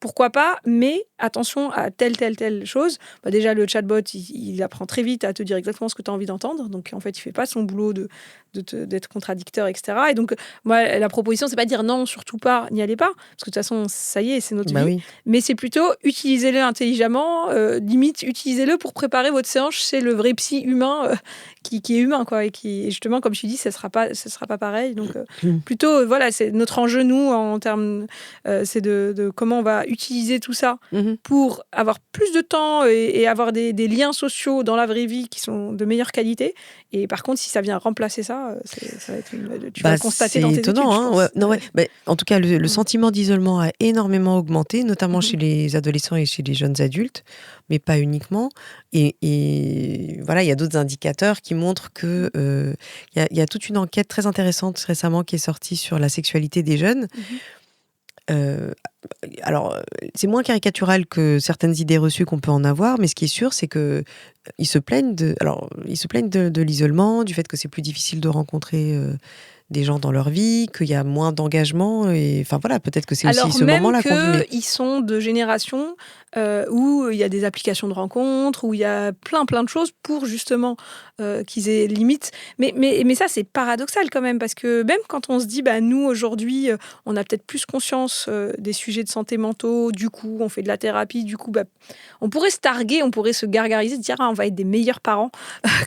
pourquoi pas, mais attention à telle chose. Bah, déjà, le chatbot, il apprend très vite à te dire exactement ce que tu as envie d'entendre. Donc, en fait, il fait pas son boulot d'être contradicteur, etc. Et donc, moi, la proposition, c'est pas de dire non, surtout pas, n'y allez pas. Parce que de toute façon, ça y est, c'est notre Bah vie. oui. Mais c'est plutôt, utilisez-le intelligemment. Limite, utilisez-le pour préparer votre séance chez le vrai psy humain qui est humain, quoi. Et qui, justement, comme je dis, ça sera pas pareil. Donc, plutôt, voilà, c'est notre enjeu, nous, en termes, c'est de comment on va utiliser tout ça pour avoir plus de temps et avoir des liens sociaux dans la vraie vie qui sont de meilleure qualité. Et par contre, si ça vient remplacer ça, ça va être tu vas le constater dans tes études, étonnant, je hein. pense. Ouais, non, ouais. Bah, en tout cas, le sentiment d'isolement a énormément augmenté, notamment chez les adolescents et chez les jeunes adultes, mais pas uniquement. Et voilà, il y a d'autres indicateurs qui montrent que il y a toute une enquête très intéressante récemment qui est sortie sur la sexualité des jeunes. Alors, c'est moins caricatural que certaines idées reçues qu'on peut en avoir, mais ce qui est sûr, c'est que ils se plaignent de l'isolement, du fait que c'est plus difficile de rencontrer des gens dans leur vie, qu'il y a moins d'engagement, et enfin voilà, peut-être que c'est aussi Alors ce même moment-là combiné. qu'ils sont de génération où il y a des applications de rencontres, où il y a plein de choses pour justement qu'ils aient limite. Mais ça, c'est paradoxal quand même, parce que même quand on se dit, bah, nous, aujourd'hui, on a peut-être plus conscience des sujets de santé mentaux, du coup, on fait de la thérapie, du coup, bah, on pourrait se targuer, on pourrait se gargariser, se dire, ah, on va être des meilleurs parents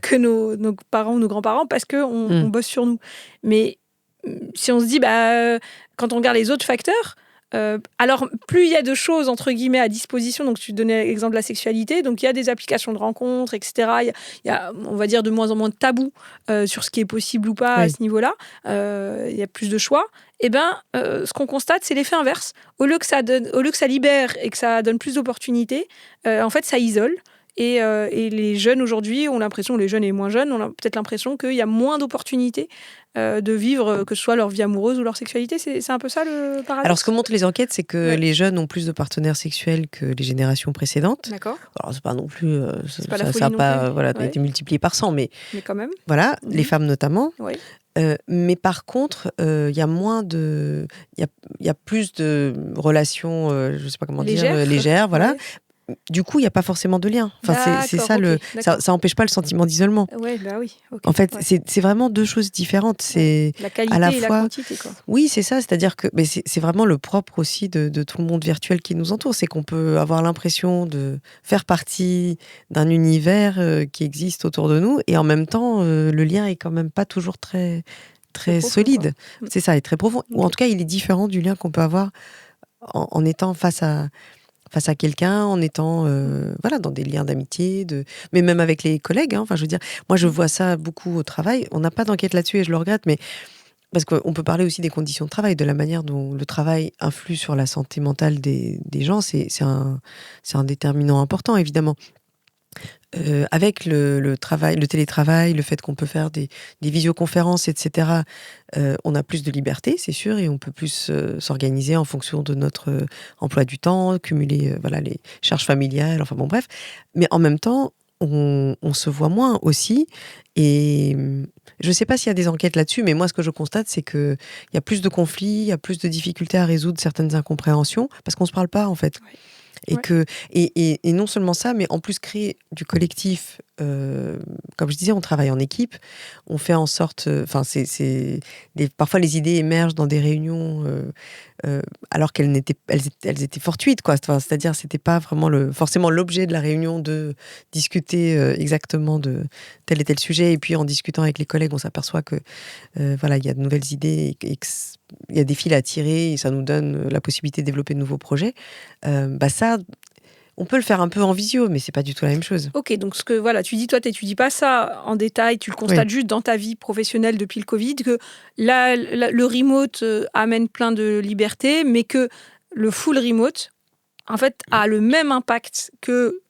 que nos parents ou nos grands-parents, parce qu'on on bosse sur nous. Mais si on se dit, bah, quand on regarde les autres facteurs, Alors, plus il y a de choses, entre guillemets, à disposition, donc tu donnais l'exemple de la sexualité, donc il y a des applications de rencontres, etc. Il y a, on va dire, de moins en moins de tabous sur ce qui est possible ou pas à ce niveau-là. Il y a plus de choix. Eh bien, ce qu'on constate, c'est l'effet inverse. Au lieu que ça libère et que ça donne plus d'opportunités, en fait, ça isole. Et les jeunes aujourd'hui ont l'impression, les jeunes et les moins jeunes, ont peut-être l'impression qu'il y a moins d'opportunités de vivre, que ce soit leur vie amoureuse ou leur sexualité. C'est un peu ça le paradoxe. Alors, ce que montrent les enquêtes, c'est que les jeunes ont plus de partenaires sexuels que les générations précédentes. D'accord. Alors, c'est pas non plus... ça n'a pas été multiplié par 100, mais quand même. Voilà, les femmes notamment. Oui. Mais par contre, il y a moins de... Il y a plus de relations, je sais pas comment dire, légères, voilà. Ouais. Du coup, il n'y a pas forcément de lien. Enfin, c'est ça, ça n'empêche pas le sentiment d'isolement. Ouais, bah oui. En fait, c'est vraiment deux choses différentes. C'est la qualité à la et fois... la quantité, quoi. Oui, c'est ça. C'est-à-dire que c'est vraiment le propre aussi de tout le monde virtuel qui nous entoure. C'est qu'on peut avoir l'impression de faire partie d'un univers qui existe autour de nous. Et en même temps, le lien est quand même pas toujours très profond, solide. Quoi. C'est ça, est très profond. Ou en tout cas, il est différent du lien qu'on peut avoir en étant face à quelqu'un, en étant voilà, dans des liens d'amitié, mais même avec les collègues. Hein, enfin, je veux dire, moi, je vois ça beaucoup au travail. On n'a pas d'enquête là-dessus et je le regrette, mais parce qu'on peut parler aussi des conditions de travail, de la manière dont le travail influe sur la santé mentale des gens. C'est un déterminant important, évidemment. Avec le travail, le télétravail, le fait qu'on peut faire des visioconférences, etc., on a plus de liberté, c'est sûr, et on peut plus s'organiser en fonction de notre emploi du temps, cumuler voilà, les charges familiales, enfin bon, bref. Mais en même temps, on se voit moins aussi. Et je ne sais pas s'il y a des enquêtes là-dessus, mais moi, ce que je constate, c'est qu'il y a plus de conflits, il y a plus de difficultés à résoudre certaines incompréhensions, parce qu'on ne se parle pas, en fait. Oui. Et non seulement ça, mais en plus créer du collectif. Comme je disais, on travaille en équipe. On fait en sorte... parfois, les idées émergent dans des réunions alors elles étaient fortuites, quoi. Enfin, c'est-à-dire, c'était pas vraiment forcément l'objet de la réunion de discuter exactement de tel et tel sujet. Et puis, en discutant avec les collègues, on s'aperçoit que voilà, il y a de nouvelles idées et il y a des fils à tirer et ça nous donne la possibilité de développer de nouveaux projets. Ça, on peut le faire un peu en visio, mais c'est pas du tout la même chose. Ok, donc tu dis, toi, t'étudies pas ça en détail, tu le constates juste dans ta vie professionnelle depuis le Covid, que le remote amène plein de liberté, mais que le full remote, en fait, a le même impact que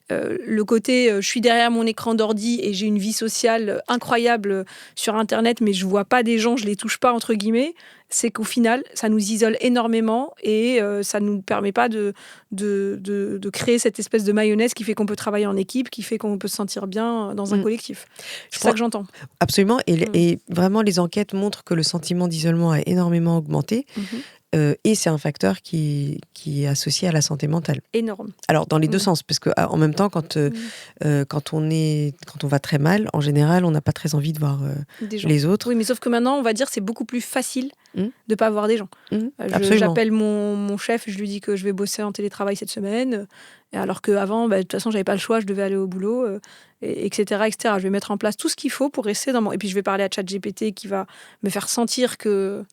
le côté je suis derrière mon écran d'ordi et j'ai une vie sociale incroyable sur Internet, mais je vois pas des gens, je les touche pas, entre guillemets. C'est qu'au final, ça nous isole énormément et ça nous permet pas de créer cette espèce de mayonnaise qui fait qu'on peut travailler en équipe, qui fait qu'on peut se sentir bien dans un collectif. C'est ça que j'entends. Absolument. Et vraiment, les enquêtes montrent que le sentiment d'isolement a énormément augmenté. Et c'est un facteur qui est associé à la santé mentale. Énorme. Alors, dans les deux sens, parce qu'en même temps, quand on va très mal, en général, on n'a pas très envie de voir les autres. Oui, mais sauf que maintenant, on va dire, c'est beaucoup plus facile de ne pas voir des gens. J'appelle mon chef, je lui dis que je vais bosser en télétravail cette semaine, alors qu'avant, de toute façon, j'avais pas le choix, je devais aller au boulot, etc., etc. Je vais mettre en place tout ce qu'il faut pour rester dans mon... Et puis, je vais parler à ChatGPT qui va me faire sentir que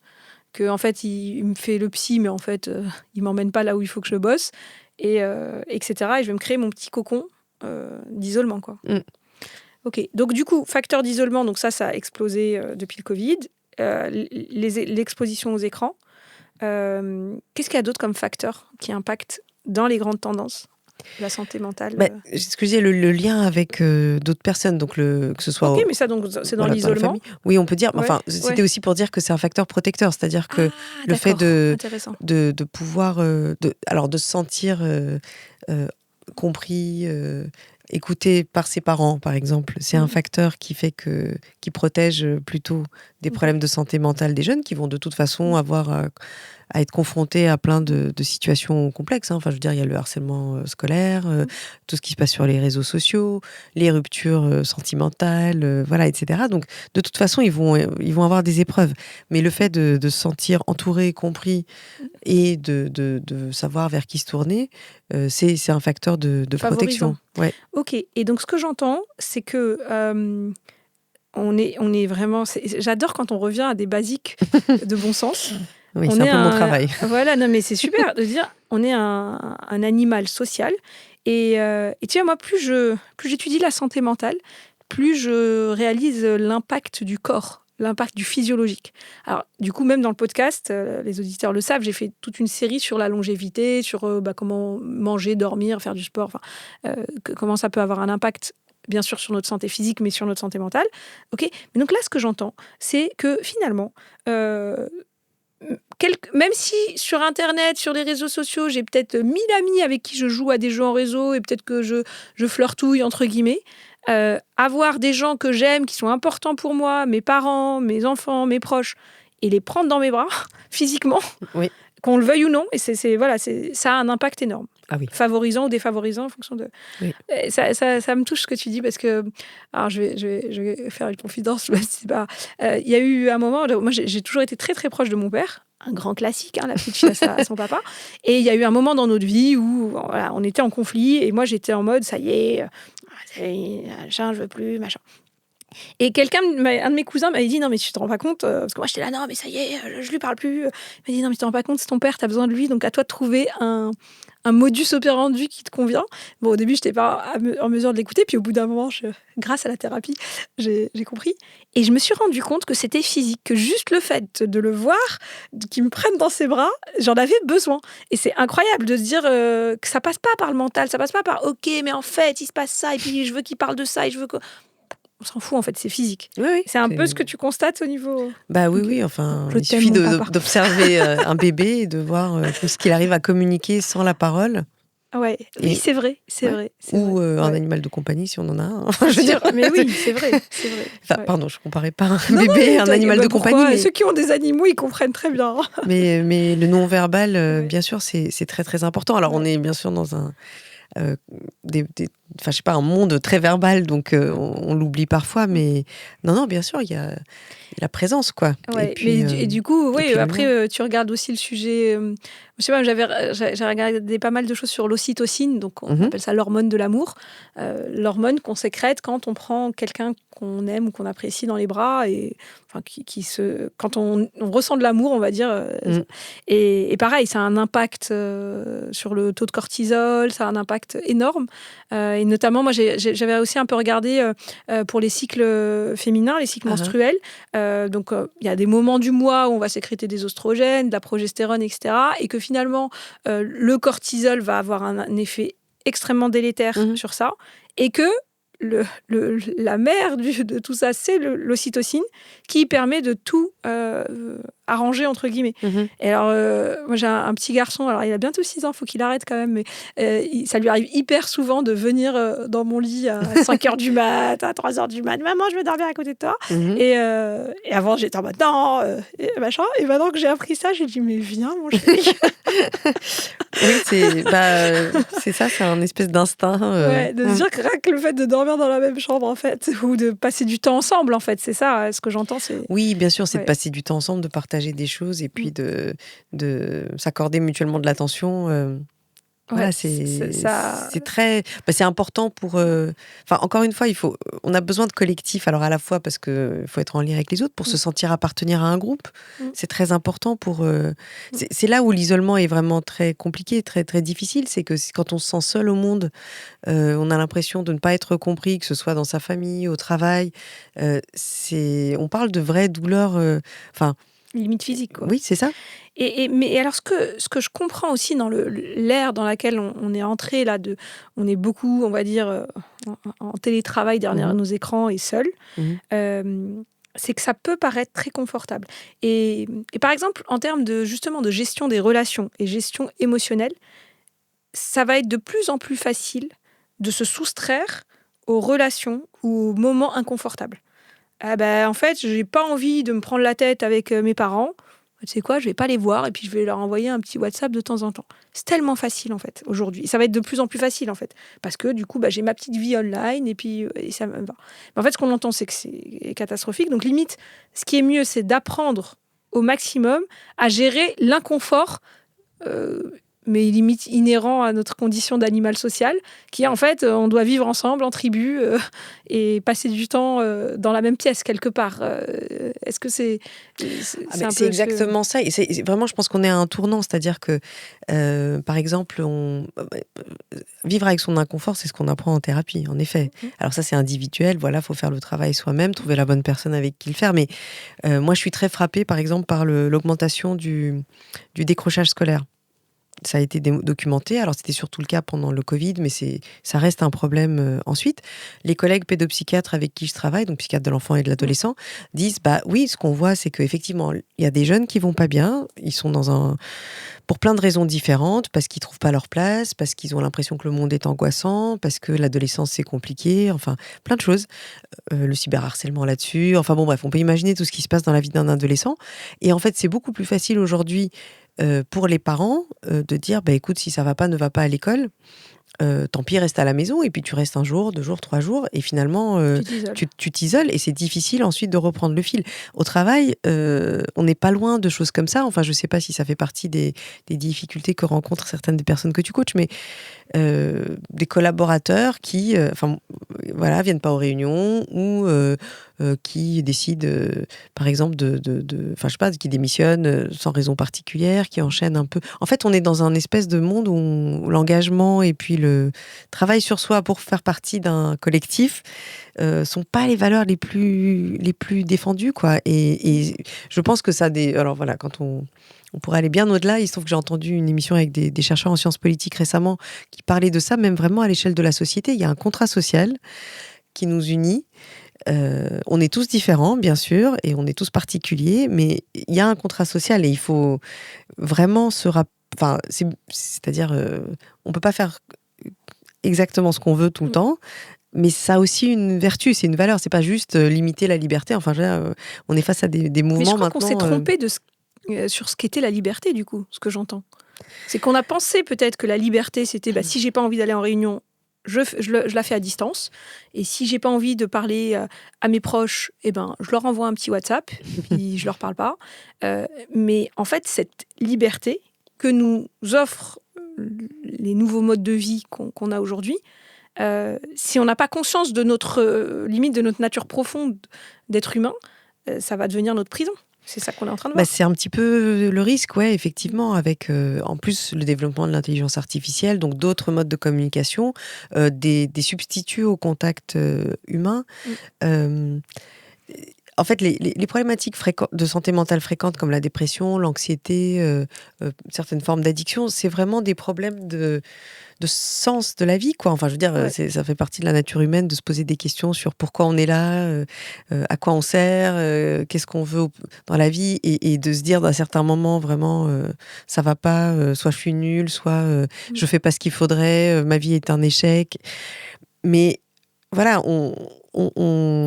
en fait, il me fait le psy, mais en fait, il m'emmène pas là où il faut que je bosse, etc. Et je vais me créer mon petit cocon d'isolement, quoi. Ok, donc du coup, facteur d'isolement, donc ça a explosé depuis le Covid, l'exposition aux écrans. Qu'est-ce qu'il y a d'autre comme facteur qui impacte dans les grandes tendances la santé mentale? Ce que je disais, le lien avec d'autres personnes, donc que ce soit... Ok, mais ça, donc, c'est dans l'isolement. Oui, on peut dire, c'était aussi pour dire que c'est un facteur protecteur, c'est-à-dire que le fait de pouvoir... de se sentir compris... écouté par ses parents, par exemple, c'est un facteur qui protège plutôt des problèmes de santé mentale des jeunes qui vont de toute façon avoir à être confrontés à plein de situations complexes. Hein. Enfin, je veux dire, il y a le harcèlement scolaire, tout ce qui se passe sur les réseaux sociaux, les ruptures sentimentales, voilà, etc. Donc, de toute façon, ils vont avoir des épreuves. Mais le fait de se sentir entouré, compris et de savoir vers qui se tourner, c'est un facteur de protection. Ouais. Ok, et donc ce que j'entends, c'est que on est vraiment... J'adore quand on revient à des basiques de bon sens. Oui, On c'est un est peu mon travail. Voilà, non, mais c'est super de dire, on est un animal social. Et tu vois, moi, plus j'étudie la santé mentale, plus je réalise l'impact du corps, l'impact du physiologique. Alors, du coup, même dans le podcast, les auditeurs le savent, j'ai fait toute une série sur la longévité, sur comment manger, dormir, faire du sport, enfin, comment ça peut avoir un impact, bien sûr, sur notre santé physique, mais sur notre santé mentale. Ok. Mais donc là, ce que j'entends, c'est que finalement, même si sur Internet, sur les réseaux sociaux, j'ai peut-être 1000 amis avec qui je joue à des jeux en réseau et peut-être que je flirtouille, entre guillemets, avoir des gens que j'aime, qui sont importants pour moi, mes parents, mes enfants, mes proches, et les prendre dans mes bras, physiquement, Oui. qu'on le veuille ou non, et voilà, ça a un impact énorme. Ah oui. Favorisant ou défavorisant en fonction de... Oui. Ça me touche ce que tu dis parce que... Alors, je vais faire une confidence. Il y a eu un moment... Moi, j'ai toujours été très, très proche de mon père. Un grand classique, hein, la petite fille à son papa. Et il y a eu un moment dans notre vie où voilà, on était en conflit et moi, j'étais en mode, ça y est, machin, je veux plus, machin. Et un de mes cousins m'avait dit, non, mais tu te rends pas compte, parce que moi, j'étais là, non, mais ça y est, je lui parle plus. Il m'a dit, non, mais tu te rends pas compte, c'est ton père, t'as besoin de lui, donc à toi de trouver un modus operandi qui te convient. Bon, au début, je n'étais pas en mesure de l'écouter, puis au bout d'un moment, grâce à la thérapie, j'ai compris. Et je me suis rendu compte que c'était physique, que juste le fait de le voir, qu'il me prenne dans ses bras, j'en avais besoin. Et c'est incroyable de se dire que ça passe pas par le mental, ça passe pas par « Ok, mais en fait, il se passe ça, et puis je veux qu'il parle de ça, et je veux que... » On s'en fout, en fait, c'est physique. Oui, c'est un peu ce que tu constates au niveau... Bah oui, Okay. oui, enfin, Je il suffit mon papa. d'observer un bébé et de voir tout ce qu'il arrive à communiquer sans la parole. Ouais. Oui, c'est vrai, c'est vrai. Ou vrai. un animal de compagnie, si on en a un. Je veux dire, mais oui, c'est vrai. Enfin, pardon, je ne comparais pas un bébé et un animal de compagnie. Mais... Ceux qui ont des animaux, ils comprennent très bien. mais le non-verbal, bien sûr, c'est très, très important. Alors, on est bien sûr dans un... je sais pas, un monde très verbal, donc on l'oublie parfois, mais non, bien sûr, il y a la présence, quoi. Ouais, et puis, et du coup, oui, après, l'humain. tu regardes aussi le sujet. Je sais pas, j'ai regardé pas mal de choses sur l'ocytocine, donc on appelle ça l'hormone de l'amour, l'hormone qu'on sécrète quand on prend quelqu'un qu'on aime ou qu'on apprécie dans les bras, et enfin quand on ressent de l'amour, on va dire. Et pareil, ça a un impact sur le taux de cortisol, ça a un impact énorme. Et notamment, moi, j'avais aussi un peu regardé pour les cycles féminins, les cycles menstruels. Donc, il y a des moments du mois où on va sécréter des oestrogènes, de la progestérone, etc. Et que finalement, le cortisol va avoir un effet extrêmement délétère sur ça. Et que la mère de tout ça, c'est l'ocytocine qui permet de tout arranger, entre guillemets. Et alors, moi, j'ai un petit garçon, alors il a bientôt 6 ans, il faut qu'il arrête quand même, mais ça lui arrive hyper souvent de venir dans mon lit à 5h du mat, à 3h du mat. Maman, je veux dormir à côté de toi. Et avant, j'étais en mode non, et machin. Et maintenant que j'ai appris ça, j'ai dit, mais viens, mon chéri. Oui, c'est ça, c'est un espèce d'instinct. De se dire que rien que le fait de dormir dans la même chambre, en fait, ou de passer du temps ensemble, en fait, c'est ça, ce que j'entends. Oui, bien sûr, c'est de passer du temps ensemble, de partager des choses et puis de s'accorder mutuellement de l'attention. Voilà, c'est très... c'est important pour... encore une fois, on a besoin de collectif, alors à la fois parce qu'il faut être en lien avec les autres, pour se sentir appartenir à un groupe. C'est très important pour... c'est là où l'isolement est vraiment très compliqué, très, très difficile. C'est que quand on se sent seul au monde, on a l'impression de ne pas être compris, que ce soit dans sa famille, au travail. On parle de vraies douleurs... limite physique, quoi. Oui, c'est ça. Mais alors, ce que je comprends aussi dans l'ère dans laquelle on est entré, là, on est beaucoup, on va dire, en télétravail derrière nos écrans et seul, c'est que ça peut paraître très confortable. Et par exemple, en termes justement de gestion des relations et gestion émotionnelle, ça va être de plus en plus facile de se soustraire aux relations ou aux moments inconfortables. En fait, j'ai pas envie de me prendre la tête avec mes parents. Tu sais quoi, je vais pas les voir et puis je vais leur envoyer un petit WhatsApp de temps en temps. C'est tellement facile, en fait, aujourd'hui. Et ça va être de plus en plus facile, en fait. Parce que, du coup, j'ai ma petite vie online et puis ça me va. Mais en fait, ce qu'on entend, c'est que c'est catastrophique. Donc, limite, ce qui est mieux, c'est d'apprendre au maximum à gérer l'inconfort mais limite inhérent à notre condition d'animal social, qui est en fait, on doit vivre ensemble en tribu et passer du temps dans la même pièce quelque part. Est-ce que c'est un C'est peu exactement ça. Et vraiment, je pense qu'on est à un tournant. C'est-à-dire que, par exemple, vivre avec son inconfort, c'est ce qu'on apprend en thérapie, en effet. Alors ça, c'est individuel. Voilà, faut faire le travail soi-même, trouver la bonne personne avec qui le faire. Mais moi, je suis très frappée, par exemple, par l'augmentation du décrochage scolaire. Ça a été documenté. Alors, c'était surtout le cas pendant le Covid, mais ça reste un problème ensuite. Les collègues pédopsychiatres avec qui je travaille, donc psychiatres de l'enfant et de l'adolescent, disent, bah oui, ce qu'on voit, c'est qu'effectivement, il y a des jeunes qui vont pas bien. Ils sont pour plein de raisons différentes, parce qu'ils trouvent pas leur place, parce qu'ils ont l'impression que le monde est angoissant, parce que l'adolescence, c'est compliqué, enfin, plein de choses. Le cyberharcèlement là-dessus. Enfin bon, bref, on peut imaginer tout ce qui se passe dans la vie d'un adolescent. Et en fait, c'est beaucoup plus facile aujourd'hui pour les parents de dire bah, écoute, si ça va pas, ne va pas à l'école, tant pis, reste à la maison, et puis tu restes 1 jour, 2 jours, 3 jours, et finalement tu t'isoles, et c'est difficile ensuite de reprendre le fil. Au travail, on n'est pas loin de choses comme ça. Enfin, je sais pas si ça fait partie des difficultés que rencontrent certaines des personnes que tu coaches, mais des collaborateurs qui voilà, viennent pas aux réunions, ou qui décident par exemple enfin je sais pas, qui démissionnent sans raison particulière, qui enchaînent un peu. En fait, on est dans un espèce de monde où l'engagement et puis le travail sur soi pour faire partie d'un collectif sont pas les valeurs les plus défendues, quoi. Et je pense que ça alors voilà, quand on pourrait aller bien au-delà. Il se trouve que j'ai entendu une émission avec des chercheurs en sciences politiques récemment qui parlaient de ça, même vraiment à l'échelle de la société. Il y a un contrat social qui nous unit. On est tous différents, bien sûr, et on est tous particuliers, mais il y a un contrat social et il faut vraiment c'est-à-dire, on peut pas faire exactement ce qu'on veut tout le temps. Mais ça a aussi une vertu, c'est une valeur. C'est pas juste limiter la liberté. Enfin, on est face à des mouvements. Mais je crois maintenant. qu'on s'est trompé sur ce qu'était la liberté, du coup, ce que j'entends. C'est qu'on a pensé peut-être que la liberté, c'était si j'ai pas envie d'aller en réunion, je la fais à distance. Et si j'ai pas envie de parler à mes proches, je leur envoie un petit WhatsApp, puis je leur parle pas. Mais en fait, cette liberté que nous offrent les nouveaux modes de vie qu'on a aujourd'hui, si on n'a pas conscience de notre limite, de notre nature profonde d'être humain, ça va devenir notre prison. C'est ça qu'on est en train de voir. C'est un petit peu le risque, ouais, effectivement, avec en plus le développement de l'intelligence artificielle, donc d'autres modes de communication, des substituts au contact humain. En fait, les problématiques de santé mentale fréquentes, comme la dépression, l'anxiété, certaines formes d'addiction, c'est vraiment des problèmes de sens de la vie, quoi. Enfin, je veux dire, ça fait partie de la nature humaine de se poser des questions sur pourquoi on est là, à quoi on sert, qu'est-ce qu'on veut dans la vie, et de se dire d'un certain moment, vraiment, ça va pas, soit je suis nulle, soit je fais pas ce qu'il faudrait, ma vie est un échec. Mais voilà,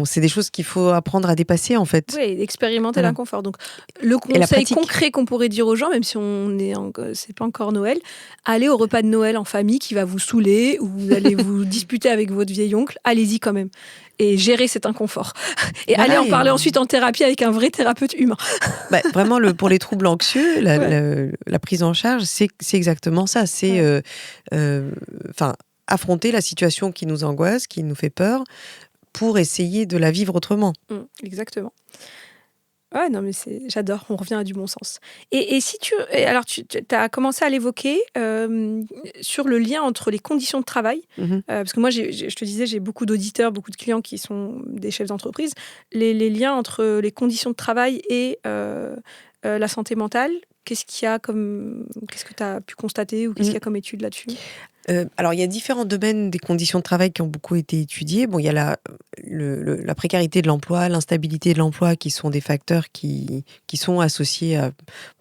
c'est des choses qu'il faut apprendre à dépasser, en fait. Oui, expérimenter l'inconfort. Donc, le conseil concret qu'on pourrait dire aux gens, même si c'est pas encore Noël, allez au repas de Noël en famille qui va vous saouler, ou vous allez vous disputer avec votre vieil oncle, allez-y quand même. Et gérer cet inconfort. Et allez en parler ensuite en thérapie avec un vrai thérapeute humain. Vraiment, pour les troubles anxieux, la prise en charge, c'est exactement ça. C'est affronter la situation qui nous angoisse, qui nous fait peur, pour essayer de la vivre autrement. Exactement. Ouais, non, mais j'adore, on revient à du bon sens. Et si tu as commencé à l'évoquer sur le lien entre les conditions de travail, parce que moi, je te disais, j'ai beaucoup d'auditeurs, beaucoup de clients qui sont des chefs d'entreprise, les liens entre les conditions de travail et la santé mentale, qu'est-ce que tu as pu constater, ou qu'est-ce qu'il y a comme étude là-dessus ? Alors, il y a différents domaines des conditions de travail qui ont beaucoup été étudiés. Bon, il y a la précarité de l'emploi, l'instabilité de l'emploi, qui sont des facteurs qui sont associés à,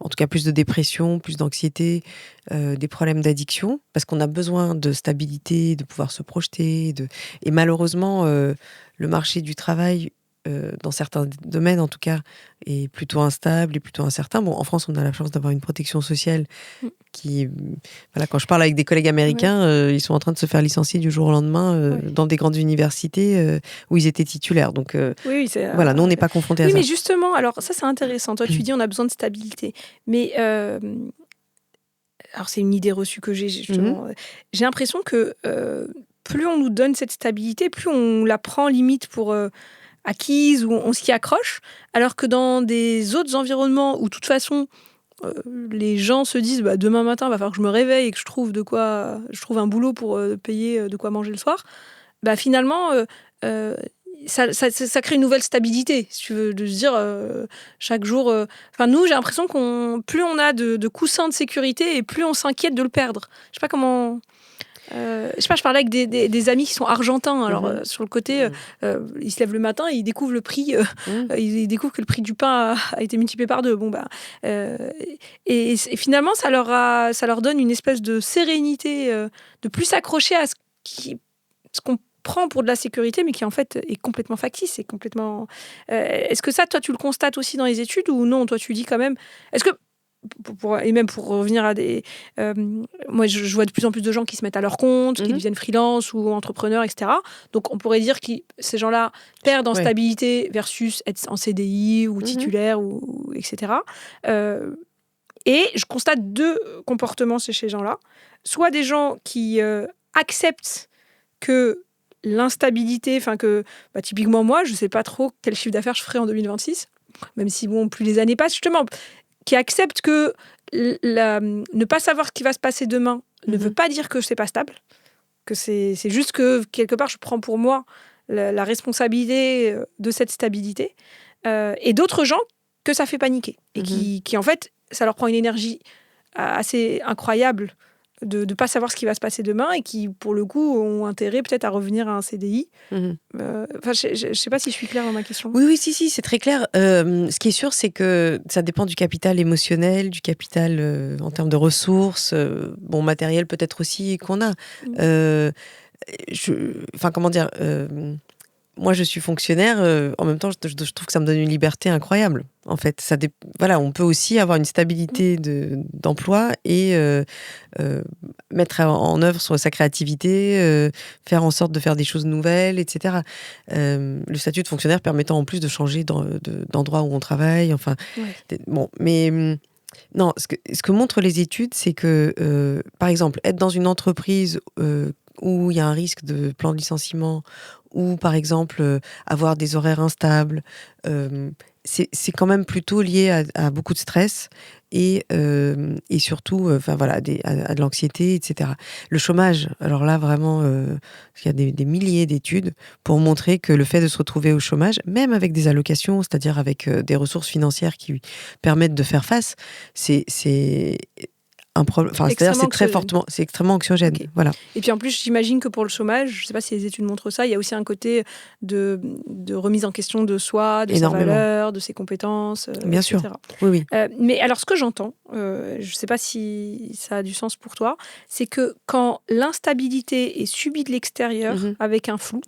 en tout cas, plus de dépression, plus d'anxiété, des problèmes d'addiction, parce qu'on a besoin de stabilité, de pouvoir se projeter. Et malheureusement, le marché du travail, dans certains domaines en tout cas, est plutôt instable et plutôt incertain. Bon, en France, on a la chance d'avoir une protection sociale qui... Voilà, quand je parle avec des collègues américains, ils sont en train de se faire licencier du jour au lendemain dans des grandes universités où ils étaient titulaires. Donc voilà, nous, on n'est pas confrontés à ça. Oui, mais justement, alors ça, c'est intéressant. Toi, tu dis on a besoin de stabilité. Mais alors c'est une idée reçue que j'ai justement, j'ai l'impression que plus on nous donne cette stabilité, plus on la prend limite pour acquise ou on s'y accroche, alors que dans des autres environnements où de toute façon les gens se disent demain matin il va falloir que je me réveille et que je trouve un boulot pour payer de quoi manger le soir, finalement ça crée une nouvelle stabilité, si tu veux, de se dire chaque jour. Nous, j'ai l'impression plus on a de coussins de sécurité et plus on s'inquiète de le perdre. Je sais pas comment. Je parlais avec des amis qui sont argentins. Alors, sur le côté, ils se lèvent le matin et ils découvrent le prix. Ils découvrent que le prix du pain a été multiplié par 2. Et finalement, ça leur donne une espèce de sérénité, de plus s'accrocher à ce qu'on prend pour de la sécurité, mais qui en fait est complètement factice. C'est complètement. Est-ce que ça, toi, tu le constates aussi dans les études ou non? Toi, tu dis quand même. Est-ce que et même pour revenir à des... moi, je vois de plus en plus de gens qui se mettent à leur compte, qui deviennent freelance ou entrepreneurs, etc. Donc, on pourrait dire que ces gens-là perdent en stabilité versus être en CDI ou titulaire, ou etc. Et je constate 2 comportements chez ces gens-là. Soit des gens qui acceptent que l'instabilité, typiquement moi, je ne sais pas trop quel chiffre d'affaires je ferai en 2026, même si, plus les années passent, justement, qui acceptent que ne pas savoir ce qui va se passer demain ne veut pas dire que c'est pas stable, que c'est juste que, quelque part, je prends pour moi la responsabilité de cette stabilité, et d'autres gens que ça fait paniquer, et qui, en fait, ça leur prend une énergie assez incroyable de ne pas savoir ce qui va se passer demain et qui, pour le coup, ont intérêt peut-être à revenir à un CDI. Je ne sais pas si je suis claire dans ma question. Oui, si, c'est très clair. Ce qui est sûr, c'est que ça dépend du capital émotionnel, du capital en termes de ressources, matériel peut-être aussi qu'on a. Comment dire moi, je suis fonctionnaire. En même temps, je trouve que ça me donne une liberté incroyable. En fait, on peut aussi avoir une stabilité d'emploi et mettre en œuvre sa créativité, faire en sorte de faire des choses nouvelles, etc. Le statut de fonctionnaire permettant en plus de changer d'endroit où on travaille. Enfin, mais non, ce que montrent les études, c'est que, par exemple, être dans une entreprise où il y a un risque de plan de licenciement, ou par exemple avoir des horaires instables, c'est quand même plutôt lié à beaucoup de stress et surtout à de l'anxiété, etc. Le chômage, alors là vraiment, il y a des milliers d'études pour montrer que le fait de se retrouver au chômage, même avec des allocations, c'est-à-dire avec des ressources financières qui permettent de faire face, c'est un problème. C'est-à-dire c'est extrêmement anxiogène. Okay. Voilà. Et puis en plus, j'imagine que pour le chômage, je ne sais pas si les études montrent ça, il y a aussi un côté de remise en question de soi, de sa valeur, de ses compétences, Bien etc. sûr. Oui. Mais alors, ce que j'entends, je ne sais pas si ça a du sens pour toi, c'est que quand l'instabilité est subie de l'extérieur avec un flou,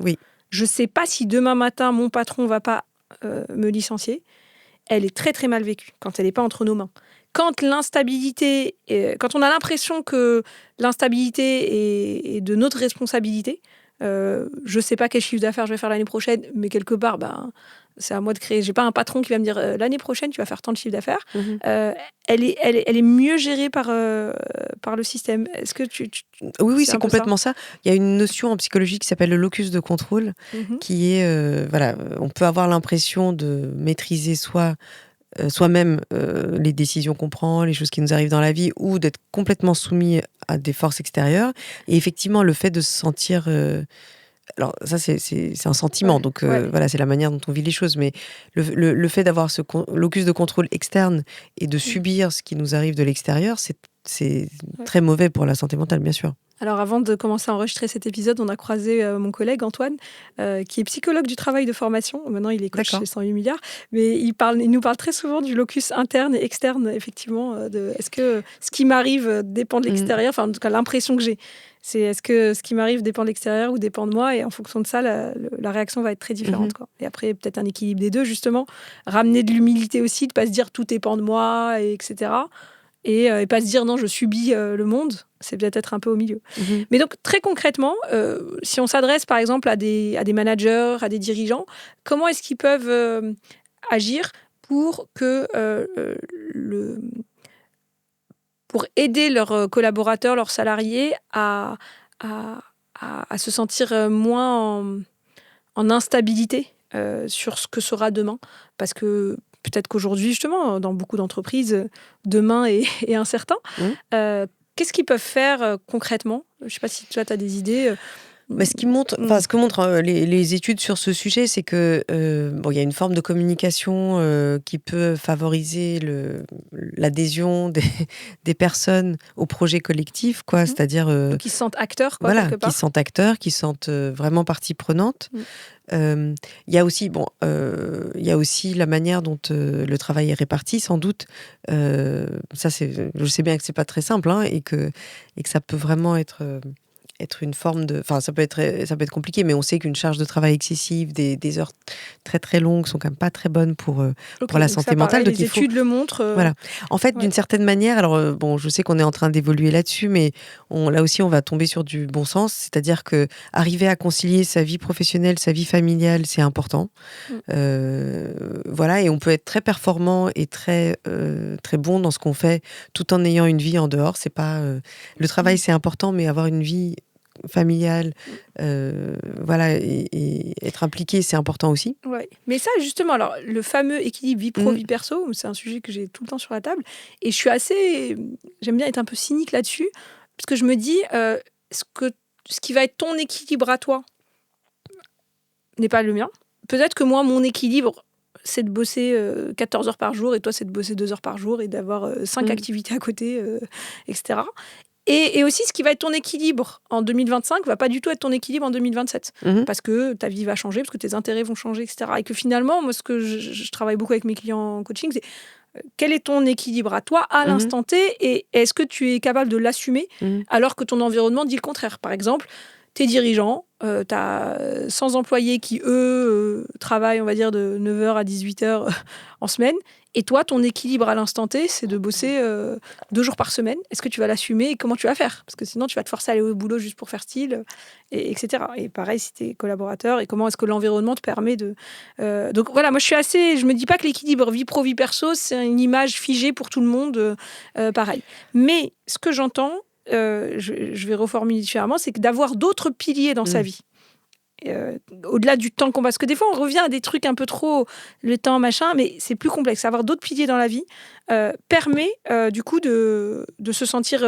je ne sais pas si demain matin, mon patron ne va pas me licencier, elle est très très mal vécue quand elle n'est pas entre nos mains. Quand l'instabilité, quand on a l'impression que l'instabilité est de notre responsabilité, je ne sais pas quel chiffre d'affaires je vais faire l'année prochaine, mais quelque part, c'est à moi de créer. J'ai pas un patron qui va me dire l'année prochaine tu vas faire tant de chiffre d'affaires. Elle est mieux gérée par le système. Est-ce que Oui, c'est complètement ça. Il y a une notion en psychologie qui s'appelle le locus de contrôle, qui est on peut avoir l'impression de maîtriser soi-même les décisions qu'on prend, les choses qui nous arrivent dans la vie, ou d'être complètement soumis à des forces extérieures. Et effectivement, le fait de se sentir... alors ça, c'est un sentiment, donc c'est la manière dont on vit les choses. Mais le fait d'avoir ce locus de contrôle externe et de subir ce qui nous arrive de l'extérieur, c'est très mauvais pour la santé mentale, bien sûr. Alors, avant de commencer à enregistrer cet épisode, on a croisé mon collègue Antoine, qui est psychologue du travail de formation. Maintenant, il est coach chez 108 milliards. Mais il nous parle très souvent du locus interne et externe, effectivement. Est-ce que ce qui m'arrive dépend de l'extérieur? Enfin, en tout cas, l'impression que j'ai, c'est est-ce que ce qui m'arrive dépend de l'extérieur ou dépend de moi? Et en fonction de ça, la réaction va être très différente. Quoi. Et après, peut-être un équilibre des deux, justement. Ramener de l'humilité aussi, de ne pas se dire tout dépend de moi, etc. Et pas se dire non, je subis le monde. C'est peut-être être un peu au milieu. Mais donc, très concrètement, si on s'adresse par exemple à des managers, à des dirigeants, comment est-ce qu'ils peuvent agir pour que pour aider leurs collaborateurs, leurs salariés à se sentir moins en instabilité sur ce que sera demain. Parce que peut-être qu'aujourd'hui, justement, dans beaucoup d'entreprises, demain est incertain. Qu'est-ce qu'ils peuvent faire concrètement ? Je ne sais pas si toi, tu as des idées. Mais ce que montrent les études sur ce sujet, c'est que il y a une forme de communication qui peut favoriser l'adhésion des personnes au projet collectif, quoi. C'est-à-dire qui se sentent acteurs, quoi, voilà, quelque part. qui se sentent acteurs, qui se sentent vraiment partie prenante. Il y a aussi la manière dont le travail est réparti, sans doute. Ça, je sais bien que c'est pas très simple, hein, et que ça peut vraiment être une forme de... Enfin, ça peut être compliqué, mais on sait qu'une charge de travail excessive, des heures très très longues sont quand même pas très bonnes pour la santé mentale. Donc les études le montrent. Voilà. En fait, d'une certaine manière, alors je sais qu'on est en train d'évoluer là-dessus, mais là aussi, on va tomber sur du bon sens. C'est-à-dire que arriver à concilier sa vie professionnelle, sa vie familiale, c'est important. Voilà, et on peut être très performant et très très bon dans ce qu'on fait, tout en ayant une vie en dehors. C'est pas le travail, c'est important, mais avoir une vie familiale, voilà, et être impliqué, c'est important aussi. Ouais. Mais ça, justement, alors le fameux équilibre vie pro, vie perso, c'est un sujet que j'ai tout le temps sur la table. Et j'aime bien être un peu cynique là-dessus, parce que je me dis, ce qui va être ton équilibre à toi n'est pas le mien. Peut-être que moi, mon équilibre, c'est de bosser 14 heures par jour, et toi, c'est de bosser 2 heures par jour, et d'avoir 5 activités à côté, etc. Et aussi, ce qui va être ton équilibre en 2025 va pas du tout être ton équilibre en 2027. Parce que ta vie va changer, parce que tes intérêts vont changer, etc. Et que finalement, moi, ce que je travaille beaucoup avec mes clients en coaching, c'est quel est ton équilibre à toi, à l'instant T, et est-ce que tu es capable de l'assumer alors que ton environnement dit le contraire. Par exemple, t'es dirigeant, tu as 100 employés qui, eux, travaillent, on va dire, de 9h à 18h en semaine. Et toi, ton équilibre à l'instant T, c'est de bosser 2 jours par semaine. Est-ce que tu vas l'assumer et comment tu vas faire ? Parce que sinon, tu vas te forcer à aller au boulot juste pour faire style, etc. Et pareil, si tu es collaborateur, et comment est-ce que l'environnement te permet de... Donc voilà, moi, je me dis pas que l'équilibre vie pro, vie perso, c'est une image figée pour tout le monde, pareil. Mais ce que j'entends, je vais reformuler différemment, c'est que d'avoir d'autres piliers dans sa vie. Au-delà du temps qu'on passe, parce que des fois on revient à des trucs un peu trop le temps machin, mais c'est plus complexe. Avoir d'autres piliers dans la vie permet du coup de se sentir